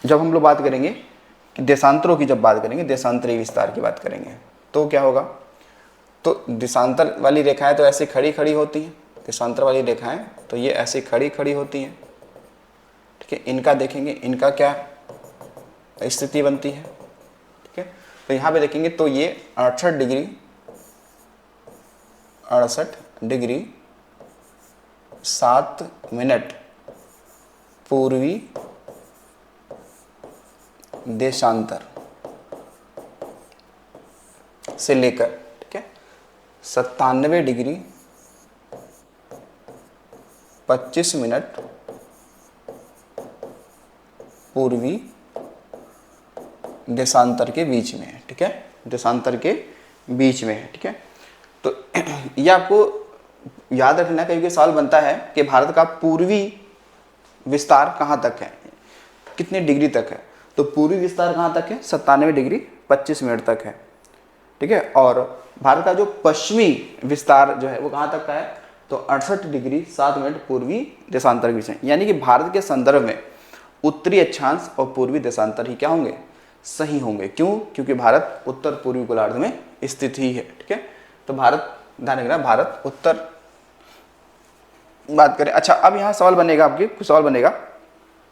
जब हम लोग बात करेंगे कि देशांतरों की, जब बात करेंगे देशांतरीय विस्तार की बात करेंगे, तो क्या होगा, तो देशांतर वाली रेखाएं तो ऐसे खड़ी खड़ी होती हैं, देशांतर वाली रेखाएं तो ये ऐसे खड़ी खड़ी होती हैं, ठीक है। इनका देखेंगे, इनका क्या स्थिति बनती है, ठीक है। तो यहाँ पे देखेंगे तो ये 68 डिग्री 7 मिनट पूर्वी देशांतर से लेकर, ठीक है, 97 डिग्री 25 मिनट पूर्वी देशांतर के बीच में है, ठीक है, देशांतर के बीच में है, ठीक है। तो ये आपको याद रखना, कभी सवाल बनता है कि भारत का पूर्वी विस्तार कहाँ तक है, कितने डिग्री तक है। तो पूर्वी विस्तार कहाँ तक है, 97 डिग्री 25 मिनट तक है, ठीक है। और भारत का जो पश्चिमी विस्तार जो है वो कहाँ तक का है, तो 68 डिग्री 7 मिनट पूर्वी देशांतर के बीच में। यानी कि भारत के संदर्भ में उत्तरी अक्षांश और पूर्वी देशांतर ही क्या होंगे, सही होंगे। क्यों, क्योंकि भारत उत्तर पूर्वी गोलार्ध में स्थित ही है, ठीक है। तो भारत, ध्यान रखना, भारत उत्तर बात करें। अच्छा, अब यहाँ सवाल बनेगा, आपके कुछ सवाल बनेगा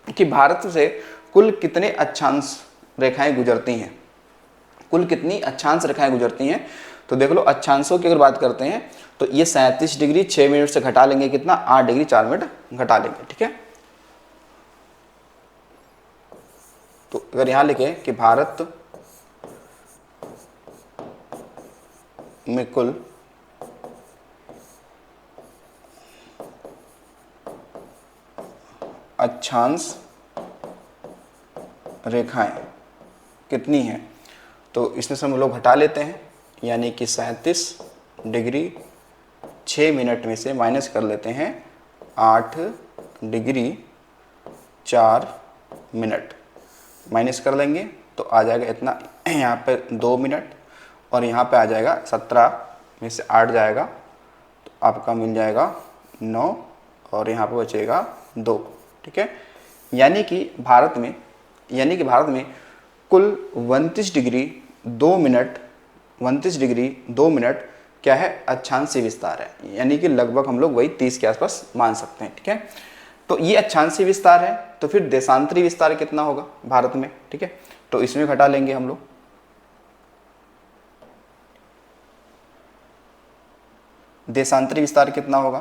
कि भारत से कुल कितने अक्षांश रेखाएं गुजरती हैं, कुल कितनी अक्षांश रेखाएं गुजरती हैं। तो देख लो, अक्षांशों की अगर बात करते हैं तो ये 37 डिग्री 6 मिनट से घटा लेंगे कितना, 8 डिग्री 4 मिनट घटा लेंगे, ठीक है। तो अगर यहां लिखे कि भारत में कुल अक्षांश रेखाएं कितनी हैं, तो इसमें से हम लोग घटा लेते हैं, यानी कि 37 डिग्री 6 मिनट में से माइनस कर लेते हैं 8 डिग्री 4 मिनट, माइनस कर लेंगे तो आ जाएगा इतना, यहाँ पे 2 मिनट, और यहाँ पे आ जाएगा 17 में से 8 जाएगा तो आपका मिल जाएगा 9, और यहाँ पे बचेगा 2, ठीक है। यानी कि भारत में कुल 29 डिग्री 2 मिनट, 29 डिग्री 2 मिनट क्या है, अक्षांशीय विस्तार है। यानी कि लगभग हम लोग वही 30 के आसपास मान सकते हैं, ठीक है। तो ये अक्षांशीय विस्तार है, तो फिर देशांतरी विस्तार कितना होगा भारत में, ठीक है। तो इसमें घटा लेंगे हम लोग, देशांतरी विस्तार कितना होगा,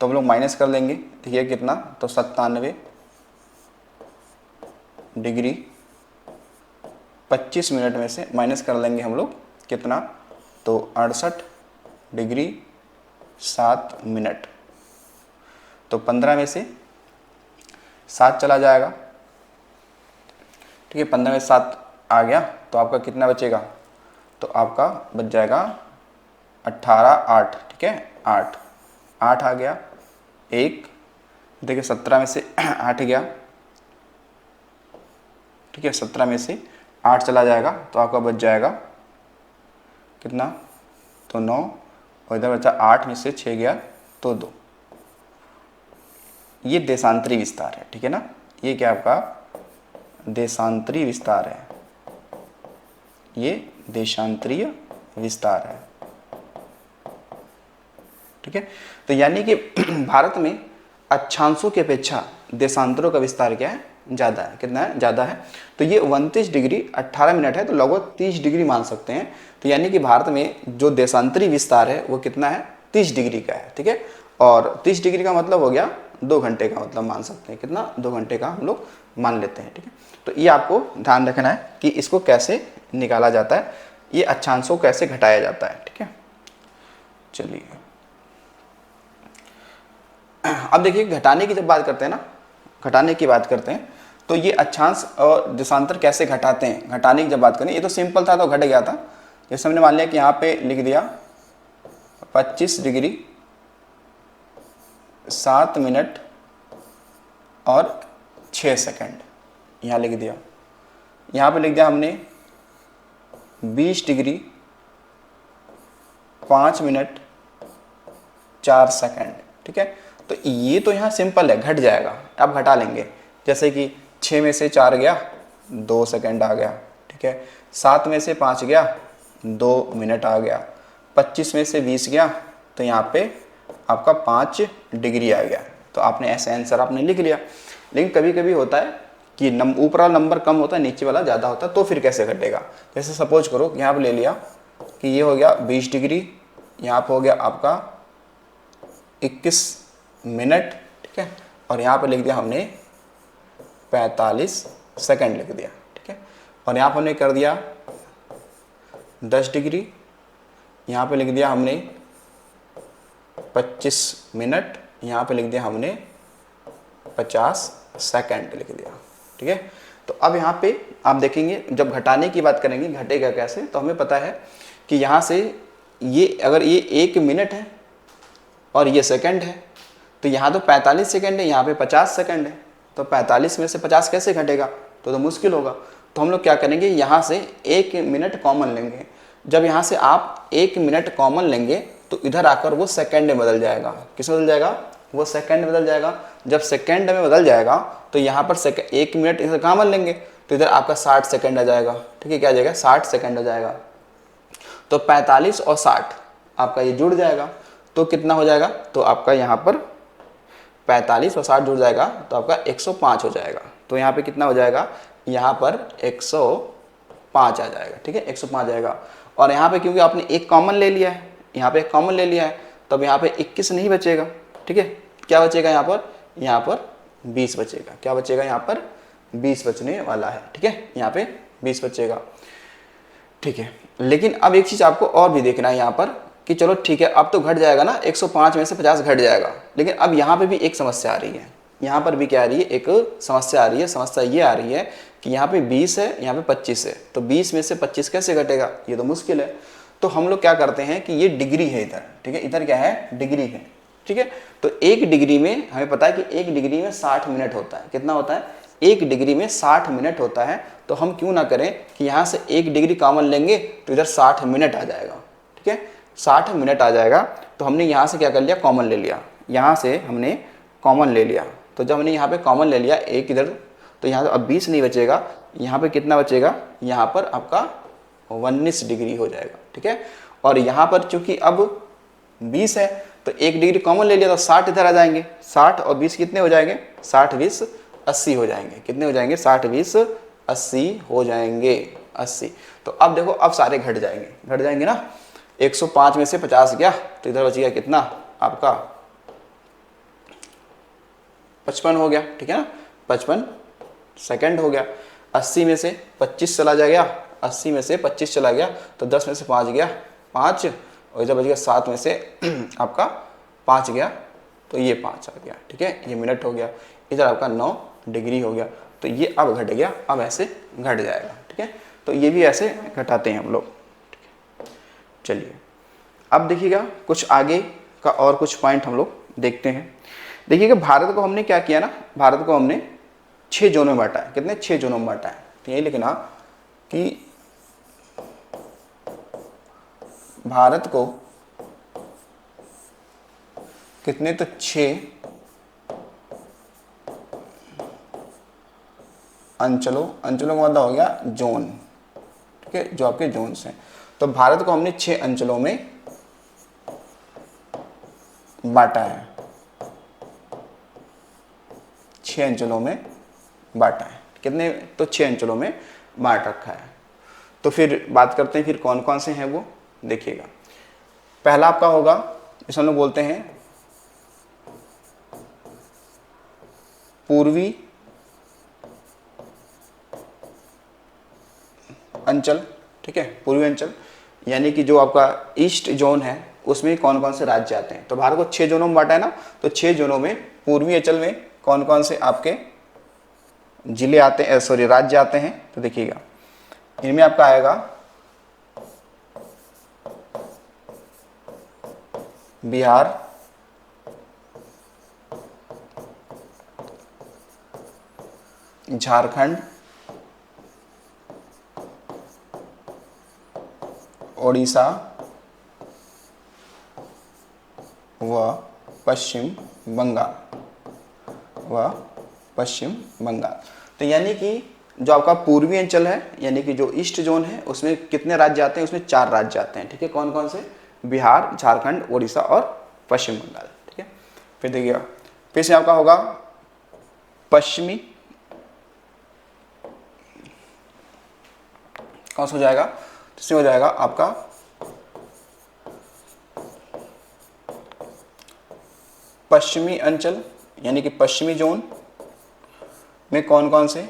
तो हम लोग माइनस कर लेंगे, ठीक है, कितना, तो 97 डिग्री 25 मिनट में से माइनस कर लेंगे हम लोग कितना, तो 68 डिग्री 7 मिनट, तो 15 में से 7 चला जाएगा, ठीक है। 15 में 7 आ गया तो आपका कितना बचेगा, तो आपका बच जाएगा 18 8, ठीक है, 8 आ गया, 1 देखिए 17 में से 8 गया, ठीक है, 17 में से 8 चला जाएगा तो आपका बच जाएगा कितना, तो 9, और इधर बचा 8 में से 6 गया तो 2। ये देशांतरी विस्तार है, ठीक है ना, ये क्या आपका देशांतरी विस्तार है, ये देशांतरीय विस्तार है, ठीक है। तो यानी कि भारत में अक्षांशों की अपेक्षा देशांतरों का विस्तार क्या है, ज़्यादा है। कितना है, ज़्यादा है। तो ये 29 डिग्री 18 मिनट है, तो लगभग 30 डिग्री मान सकते हैं। तो यानी कि भारत में जो देशांतरी विस्तार है वो कितना है, 30 डिग्री का है, ठीक है। और 30 डिग्री का मतलब हो गया 2 घंटे का, मतलब मान सकते हैं कितना, 2 घंटे का हम लोग मान लेते हैं, ठीक है। तो ये आपको ध्यान रखना है कि इसको कैसे निकाला जाता है, ये अक्षांशों को कैसे घटाया जाता है, ठीक है। चलिए अब देखिए, घटाने की जब बात करते हैं ना, घटाने की बात करते हैं तो ये अक्षांश और देशांतर कैसे घटाते हैं। घटाने की जब बात करें, ये तो सिंपल था तो घट गया था। जैसे हमने मान लिया कि यहाँ पे लिख दिया 25 डिग्री 7 मिनट और 6 सेकंड, यहाँ लिख दिया। यहाँ पे लिख दिया हमने 20 डिग्री 5 मिनट 4 सेकंड, ठीक है। तो ये तो यहाँ सिंपल है, घट जाएगा। अब घटा लेंगे, जैसे कि 6 में से 4 गया 2 सेकंड आ गया, ठीक है। 7 में से 5 गया 2 मिनट आ गया। 25 में से 20 गया तो यहाँ पे आपका 5 डिग्री आ गया। तो आपने ऐसे आंसर आपने लिख लिया। लेकिन कभी कभी होता है कि ऊपर वाला नंबर कम होता है, नीचे वाला ज़्यादा होता है, तो फिर कैसे घटेगा। जैसे सपोज करो यहाँ पर ले लिया कि ये हो गया 20 डिग्री, यहाँ पर हो गया आपका 21 मिनट, ठीक है। और यहाँ पर लिख दिया हमने 45 सेकंड लिख दिया, ठीक है। और यहाँ पर हमने कर दिया 10 डिग्री, यहाँ पे लिख दिया हमने 25 मिनट, यहाँ पे लिख दिया हमने 50 सेकंड लिख दिया, ठीक है। तो अब यहाँ पे आप देखेंगे जब घटाने की बात करेंगे घटेगा कैसे, तो हमें पता है कि यहाँ से ये अगर ये 1 मिनट है और ये सेकंड है, तो यहाँ तो 45 सेकंड है, यहाँ पे 50 सेकंड है, तो 45 में से 50 कैसे घटेगा, तो मुश्किल होगा। तो हम लोग क्या करेंगे, यहाँ से 1 मिनट कॉमन लेंगे। जब यहाँ से आप 1 मिनट कॉमन लेंगे तो इधर आकर वो सेकंड में बदल जाएगा। किस में बदल जाएगा, वो सेकंड में बदल जाएगा। जब सेकंड में बदल जाएगा तो यहाँ पर 1 मिनट इधर कॉमन लेंगे तो इधर आपका 60 सेकंड आ जाएगा, ठीक है। क्या आ जाएगा, 60 सेकंड आ जाएगा। तो 45 और 60 आपका ये जुड़ जाएगा, तो कितना हो जाएगा, तो आपका यहाँ पर 45 और 60 जुड़ जाएगा तो आपका 105 हो जाएगा। तो यहाँ पे कितना हो जाएगा, यहाँ पर 105 आ जाएगा, ठीक है, 105 आ जाएगा। और यहाँ पे क्योंकि आपने एक कॉमन ले लिया है, यहाँ पे एक कॉमन ले लिया है, तब यहाँ पे 21 नहीं बचेगा, ठीक है। क्या बचेगा यहाँ पर 20 बचेगा। क्या बचेगा, यहाँ पर 20 बचने वाला है, ठीक है, यहाँ पे 20 बचेगा, ठीक है। लेकिन अब एक चीज़ आपको और भी देखना है यहाँ पर कि चलो ठीक है, अब तो घट जाएगा ना, 105 में से 50 घट जाएगा, लेकिन अब यहाँ पे भी एक समस्या आ रही है। यहाँ पर भी क्या आ रही है, एक समस्या आ रही है। समस्या ये आ रही है कि यहाँ पे 20 है, यहाँ पे 25 है, तो 20 में से 25 कैसे घटेगा, ये तो मुश्किल है। तो हम लोग क्या करते हैं कि ये डिग्री है इधर, ठीक है, इधर क्या है, डिग्री है, ठीक है। तो 1 डिग्री में हमें पता है कि 1 डिग्री में 60 मिनट होता है। कितना होता है, 1 डिग्री में 60 मिनट होता है। तो हम क्यों ना करें कि यहाँ से 1 डिग्री कॉमन लेंगे तो इधर 60 मिनट आ जाएगा, ठीक है, 60 मिनट आ जाएगा। तो हमने यहाँ से क्या कर लिया, कॉमन ले लिया, यहाँ से हमने कॉमन ले लिया। तो जब हमने यहाँ पे कॉमन ले लिया एक इधर, तो यहाँ अब 20 नहीं बचेगा, यहाँ पे कितना बचेगा, यहाँ पर आपका 19 डिग्री हो जाएगा, ठीक है। और यहाँ पर चूंकि अब 20 है तो 1 डिग्री कॉमन ले लिया तो 60 इधर आ जाएंगे। 60 और 20 कितने हो जाएंगे, 60 20 80 हो जाएंगे। कितने हो जाएंगे, 60 20 80 हो जाएंगे, 80। तो अब देखो, अब सारे घट जाएंगे ना। 105 में से 50 गया तो इधर बच गया कितना, आपका 55 हो गया, ठीक है ना, 55 सेकंड हो गया। 80 में से 25 चला जाएगा, 80 में से 25 चला गया तो 10 में से 5 गया 5, और इधर बच गया 7 में से आपका 5 गया तो ये 5 आ गया, ठीक है, ये मिनट हो गया। इधर आपका 9 डिग्री हो गया। तो ये अब घट गया, अब ऐसे घट जाएगा, ठीक है। तो ये भी ऐसे घटाते हैं हम लोग, ठीक है। चलिए अब देखिएगा कुछ आगे का और कुछ पॉइंट हम लोग देखते हैं। देखिएगा भारत को हमने क्या किया ना, भारत को हमने 6 जोनों में बांटा है। कितने, 6 जोनों में बांटा है। तो यही लिखना कि भारत को कितने, तो 6 अंचलों का मतलब हो गया जोन, ठीक है, जो आपके जोन्स हैं। तो भारत को हमने 6 अंचलों में बांटा है, 6 अंचलों में बांटा है। कितने, तो 6 अंचलों में बांट रखा है। तो फिर बात करते हैं फिर कौन कौन से हैं वो, देखिएगा। पहला आपका होगा, जिसे हम लोग बोलते हैं पूर्वी अंचल, ठीक है, पूर्वी अंचल, यानी कि जो आपका ईस्ट जोन है उसमें कौन कौन से राज्य आते हैं। तो भारत को 6 जोनों में बांटा है ना, तो 6 जोनों में पूर्वी अंचल में कौन कौन से आपके जिले आते हैं, सॉरी राज्य आते हैं। तो देखिएगा इनमें आपका आएगा बिहार, झारखंड, ओडिशा व पश्चिम बंगाल। तो यानी कि जो आपका पूर्वी अंचल है, यानी कि जो ईस्ट जोन है, उसमें कितने राज्य आते हैं, उसमें 4 राज्य आते हैं, ठीक है। कौन कौन से, बिहार, झारखंड, ओडिशा और पश्चिम बंगाल, ठीक है। फिर देखिएगा, फिर से आपका होगा पश्चिमी, कौन सा हो जाएगा, इसमें हो जाएगा आपका पश्चिमी अंचल, यानी कि पश्चिमी जोन, में कौन कौन से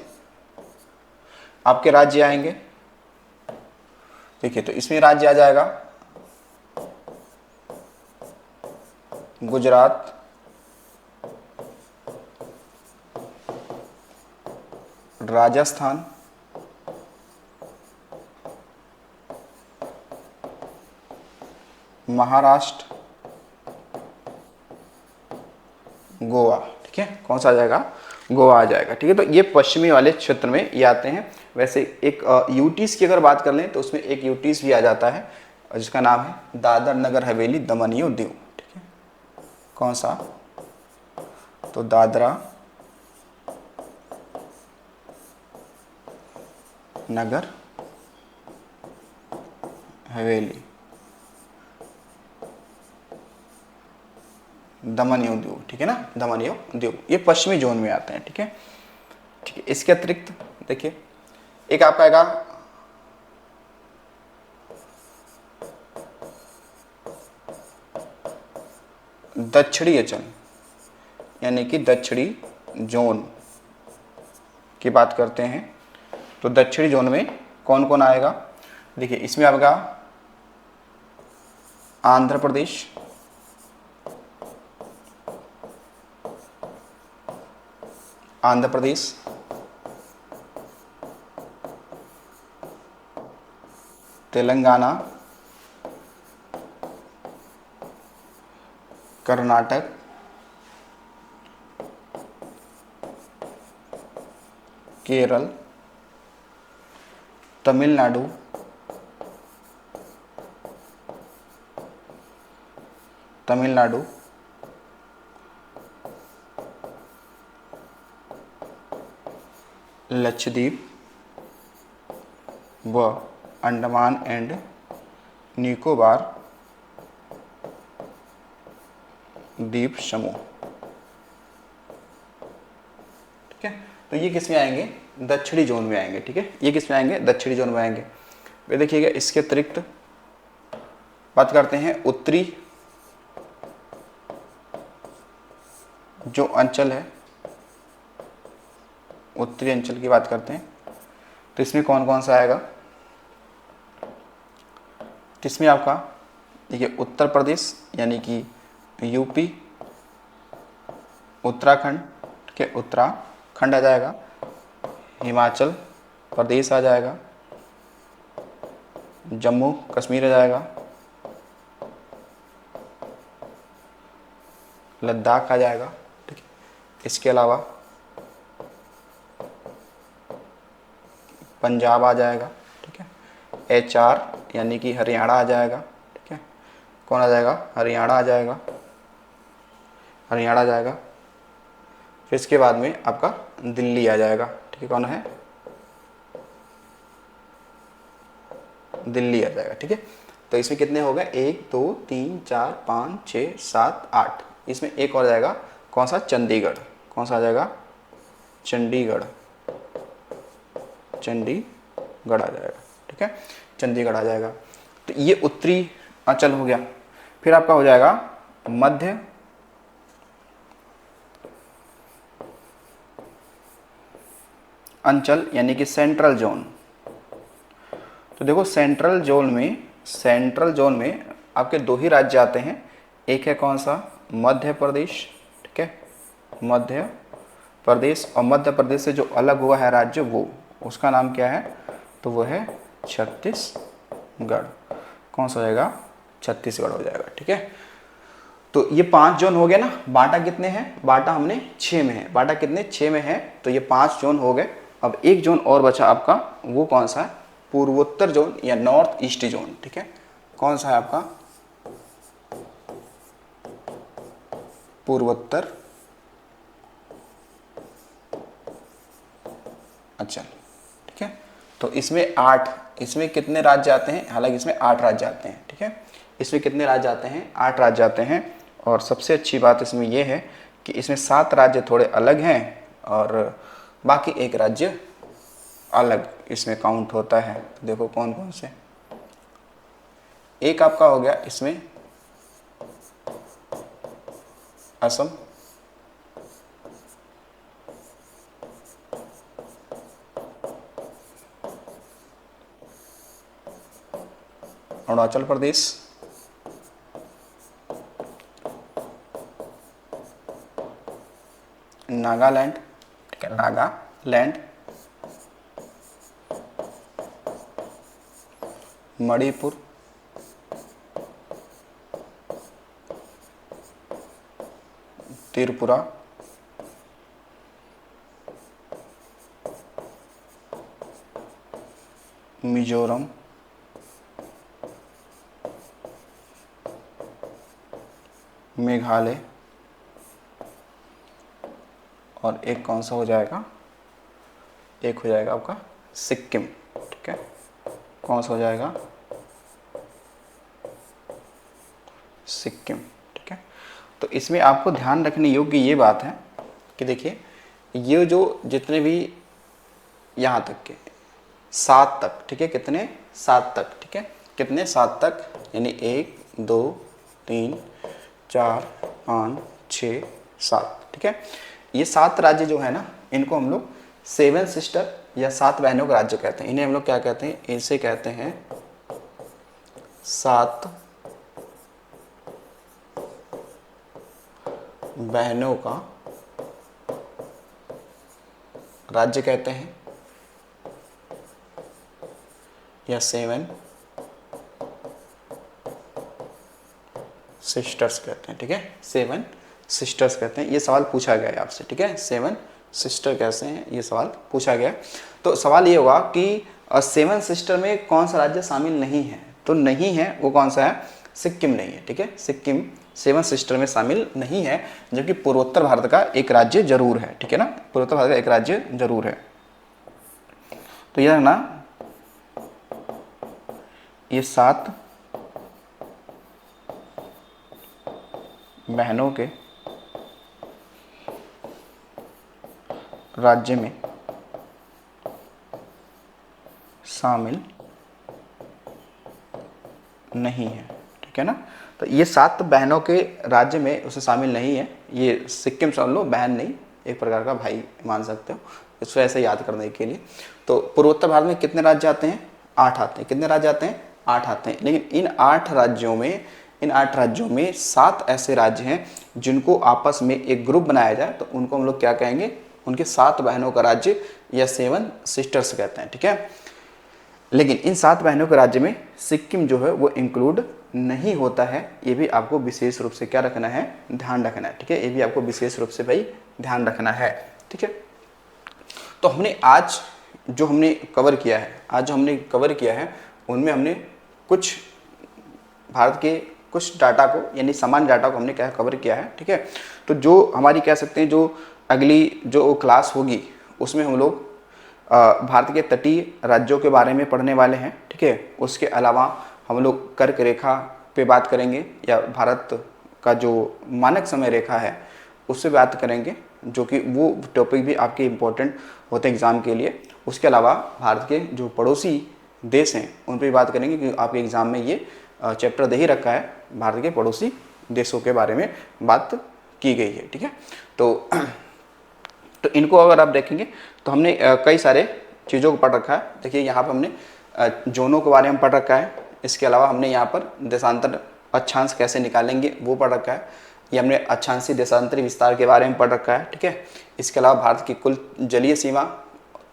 आपके राज्य आएंगे? देखिए, तो इसमें राज्य आ जाएगा गुजरात, राजस्थान, महाराष्ट्र, गोवा। ठीक है, कौन सा आ जाएगा? गोवा आ जाएगा। ठीक है, तो ये पश्चिमी वाले क्षेत्र में ये आते हैं। वैसे एक यूटीज की अगर बात कर लें तो उसमें एक यूटीज भी आ जाता है जिसका नाम है दादर नगर हवेली दमन और दीव। ठीक है, कौन सा? तो दादरा नगर हवेली दमन और दीव। ठीक है ना, दमन और दीव ये पश्चिमी जोन में आते हैं। ठीक है, ठीक है। इसके अतिरिक्त देखिए, एक आपका आएगा दक्षिणी अंचल, यानी कि दक्षिणी जोन की बात करते हैं। तो दक्षिणी जोन में कौन कौन आएगा? देखिए, इसमें आपका आंध्र प्रदेश, आंध्र प्रदेश, तेलंगाना, कर्नाटक, केरल, तमिलनाडु, तमिलनाडु, लक्षद्वीप व अंडमान एंड निकोबार द्वीप समूह। ठीक है, तो ये किस में आएंगे? दक्षिणी जोन में आएंगे। ठीक है, ये किस में आएंगे? दक्षिणी जोन में आएंगे। वे देखिएगा, इसके अतिरिक्त बात करते हैं उत्तरी जो अंचल है, उत्तरी अंचल की बात करते हैं। तो इसमें कौन कौन सा आएगा? तो इसमें आपका देखिए उत्तर प्रदेश यानी कि यूपी, उत्तराखंड के उत्तराखंड आ जाएगा, हिमाचल प्रदेश आ जाएगा, जम्मू कश्मीर आ जाएगा, लद्दाख आ जाएगा। ठीक है, इसके अलावा पंजाब आ जाएगा। ठीक है, HR यानी कि हरियाणा आ जाएगा। ठीक है, कौन आ जाएगा? हरियाणा आ जाएगा, हरियाणा आ जाएगा। फिर इसके बाद में आपका दिल्ली आ जाएगा। ठीक है, कौन है? दिल्ली आ जाएगा। ठीक है, तो इसमें कितने हो गए? 1 2 3 4 5 6 7 8। इसमें एक और जाएगा, कौन सा? चंडीगढ़। कौन सा आ जाएगा? चंडीगढ़, चंडीगढ़ आ जाएगा। ठीक है, चंडीगढ़ आ जाएगा। तो ये उत्तरी अंचल हो गया। फिर आपका हो जाएगा मध्य अंचल यानी कि सेंट्रल जोन। तो देखो, सेंट्रल जोन में आपके 2 ही राज्य आते हैं। एक है कौन सा? मध्य प्रदेश। ठीक है, मध्य प्रदेश। और मध्य प्रदेश से जो अलग हुआ है राज्य, वो उसका नाम क्या है? तो वो है छत्तीसगढ़। कौन सा हो जाएगा? छत्तीसगढ़ हो जाएगा। ठीक है, तो ये 5 जोन हो गए ना। बांटा कितने हैं? बांटा हमने 6 में है। बांटा कितने? 6 में है। तो ये 5 जोन हो गए। अब एक जोन और बचा आपका, वो कौन सा है? पूर्वोत्तर जोन या नॉर्थ ईस्ट जोन। ठीक है, कौन सा है आपका? पूर्वोत्तर अंचल। ठीक है, तो इसमें कितने राज्य आते हैं? हालांकि इसमें 8 राज्य आते हैं। ठीक है, इसमें कितने राज्य आते हैं? 8 राज्य आते हैं। और सबसे अच्छी बात इसमें यह है कि इसमें 7 राज्य थोड़े अलग हैं और बाकी एक राज्य अलग इसमें काउंट होता है। तो देखो कौन कौन से। एक आपका हो गया इसमें असम, अरुणाचल प्रदेश, नागालैंड, ठीक है, नागालैंड, मणिपुर, त्रिपुरा, मिजोरम, मेघालय, और एक कौन सा हो जाएगा, एक हो जाएगा आपका सिक्किम, ठीक है। कौन सा हो जाएगा, सिक्किम, ठीक है। तो इसमें आपको ध्यान रखने योग्य ये बात है कि देखिए ये जो जितने भी यहाँ तक के 7 तक, ठीक है, कितने 7 तक, ठीक है, कितने 7 तक, यानी 1 2 3 4 5 6 7, ठीक है। ये 7 राज्य जो है ना, इनको हम लोग 7 सिस्टर या 7 बहनों का राज्य कहते हैं। इन्हें हम लोग क्या कहते हैं, इसे कहते हैं 7 बहनों का राज्य कहते हैं, या 7 सिस्टर्स कहते हैं, ठीक है, 7 सिस्टर्स कहते हैं। ये सवाल पूछा गया है आपसे, ठीक है, 7 सिस्टर कैसे हैं, ये सवाल पूछा गया। तो सवाल ये होगा कि 7 सिस्टर में कौन सा राज्य शामिल नहीं है, तो नहीं है वो कौन सा है, सिक्किम नहीं है, ठीक है, सिक्किम 7 सिस्टर में शामिल नहीं है, जबकि पूर्वोत्तर भारत का एक राज्य जरूर है, ठीक है ना, पूर्वोत्तर भारत का एक राज्य जरूर है। तो यह ना, ये 7 बहनों के राज्य में शामिल नहीं है, ठीक है ना। तो ये 7 बहनों के राज्य में उसे शामिल नहीं है। ये सिक्किम समझ लो, बहन नहीं, एक प्रकार का भाई मान सकते हो, इसको ऐसे याद करने के लिए। तो पूर्वोत्तर भारत में कितने राज्य आते हैं, 8 आते हैं। कितने राज्य आते हैं, 8 आते हैं। लेकिन इन 8 राज्यों में 7 ऐसे राज्य हैं जिनको आपस में एक ग्रुप बनाया जाए तो उनको हम लोग क्या कहेंगे, उनके 7 बहनों का राज्य या 7 सिस्टर्स कहते हैं, ठीक है। लेकिन इन 7 बहनों के राज्य में सिक्किम जो है वो इंक्लूड नहीं होता है। ये भी आपको विशेष रूप से क्या रखना है, ध्यान रखना है, ठीक है। ये भी आपको विशेष रूप से भाई ध्यान रखना है, ठीक है। तो हमने आज जो हमने कवर किया है, उनमें हमने कुछ भारत के कुछ डाटा को, यानी समान डाटा को हमने क्या कवर किया है, ठीक है। तो जो हमारी कह सकते हैं जो अगली जो क्लास होगी उसमें हम लोग भारत के तटीय राज्यों के बारे में पढ़ने वाले हैं, ठीक है। उसके अलावा हम लोग कर्क रेखा पे बात करेंगे, या भारत का जो मानक समय रेखा है उससे बात करेंगे, जो कि वो टॉपिक भी आपके इम्पोर्टेंट होते हैं एग्ज़ाम के लिए। उसके अलावा भारत के जो पड़ोसी देश हैं उन पर भी बात करेंगे, क्योंकि आपके एग्ज़ाम में ये चैप्टर दे ही रखा है, भारत के पड़ोसी देशों के बारे में बात की गई है, ठीक है। तो इनको अगर आप देखेंगे तो हमने कई सारे चीज़ों को पढ़ रखा है। देखिए यहाँ पर हमने जोनों के बारे में पढ़ रखा है। इसके अलावा हमने यहाँ पर देशांतर अक्षांश कैसे निकालेंगे वो पढ़ रखा है। ये हमने अक्षांशीय देशांतरी विस्तार के बारे में पढ़ रखा है, ठीक है। इसके अलावा भारत की कुल जलीय सीमा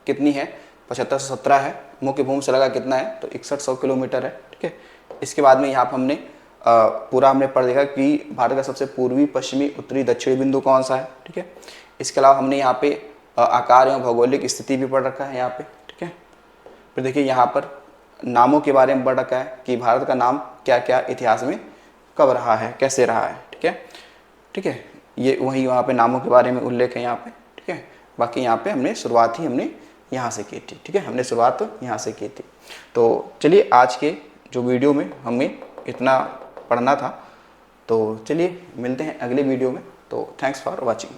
कितनी है, 7517 है। मुख्य भूमि से लगा कितना है, तो 6100 किलोमीटर है, ठीक है। इसके बाद में यहाँ पर हमने पूरा हमने पढ़ देखा कि भारत का सबसे पूर्वी, पश्चिमी, उत्तरी, दक्षिणी बिंदु कौन सा है, ठीक है। इसके अलावा हमने यहाँ पे आकार एवं भौगोलिक स्थिति भी पढ़ रखा है यहाँ पे, ठीक है। फिर देखिए यहाँ पर नामों के बारे में पढ़ रखा है कि भारत का नाम क्या क्या इतिहास में कब रहा है, कैसे रहा है, ठीक है, ठीक है। ये वही वहाँ पे नामों के बारे में उल्लेख है यहाँ पे, ठीक है। बाकी यहाँ पे हमने शुरुआत ही हमने यहाँ से की थी, ठीक है, हमने शुरुआत तो यहाँ से की थी। तो चलिए आज के जो वीडियो में हमें इतना पढ़ना था, तो चलिए मिलते हैं अगले वीडियो में। तो थैंक्स फॉर वॉचिंग।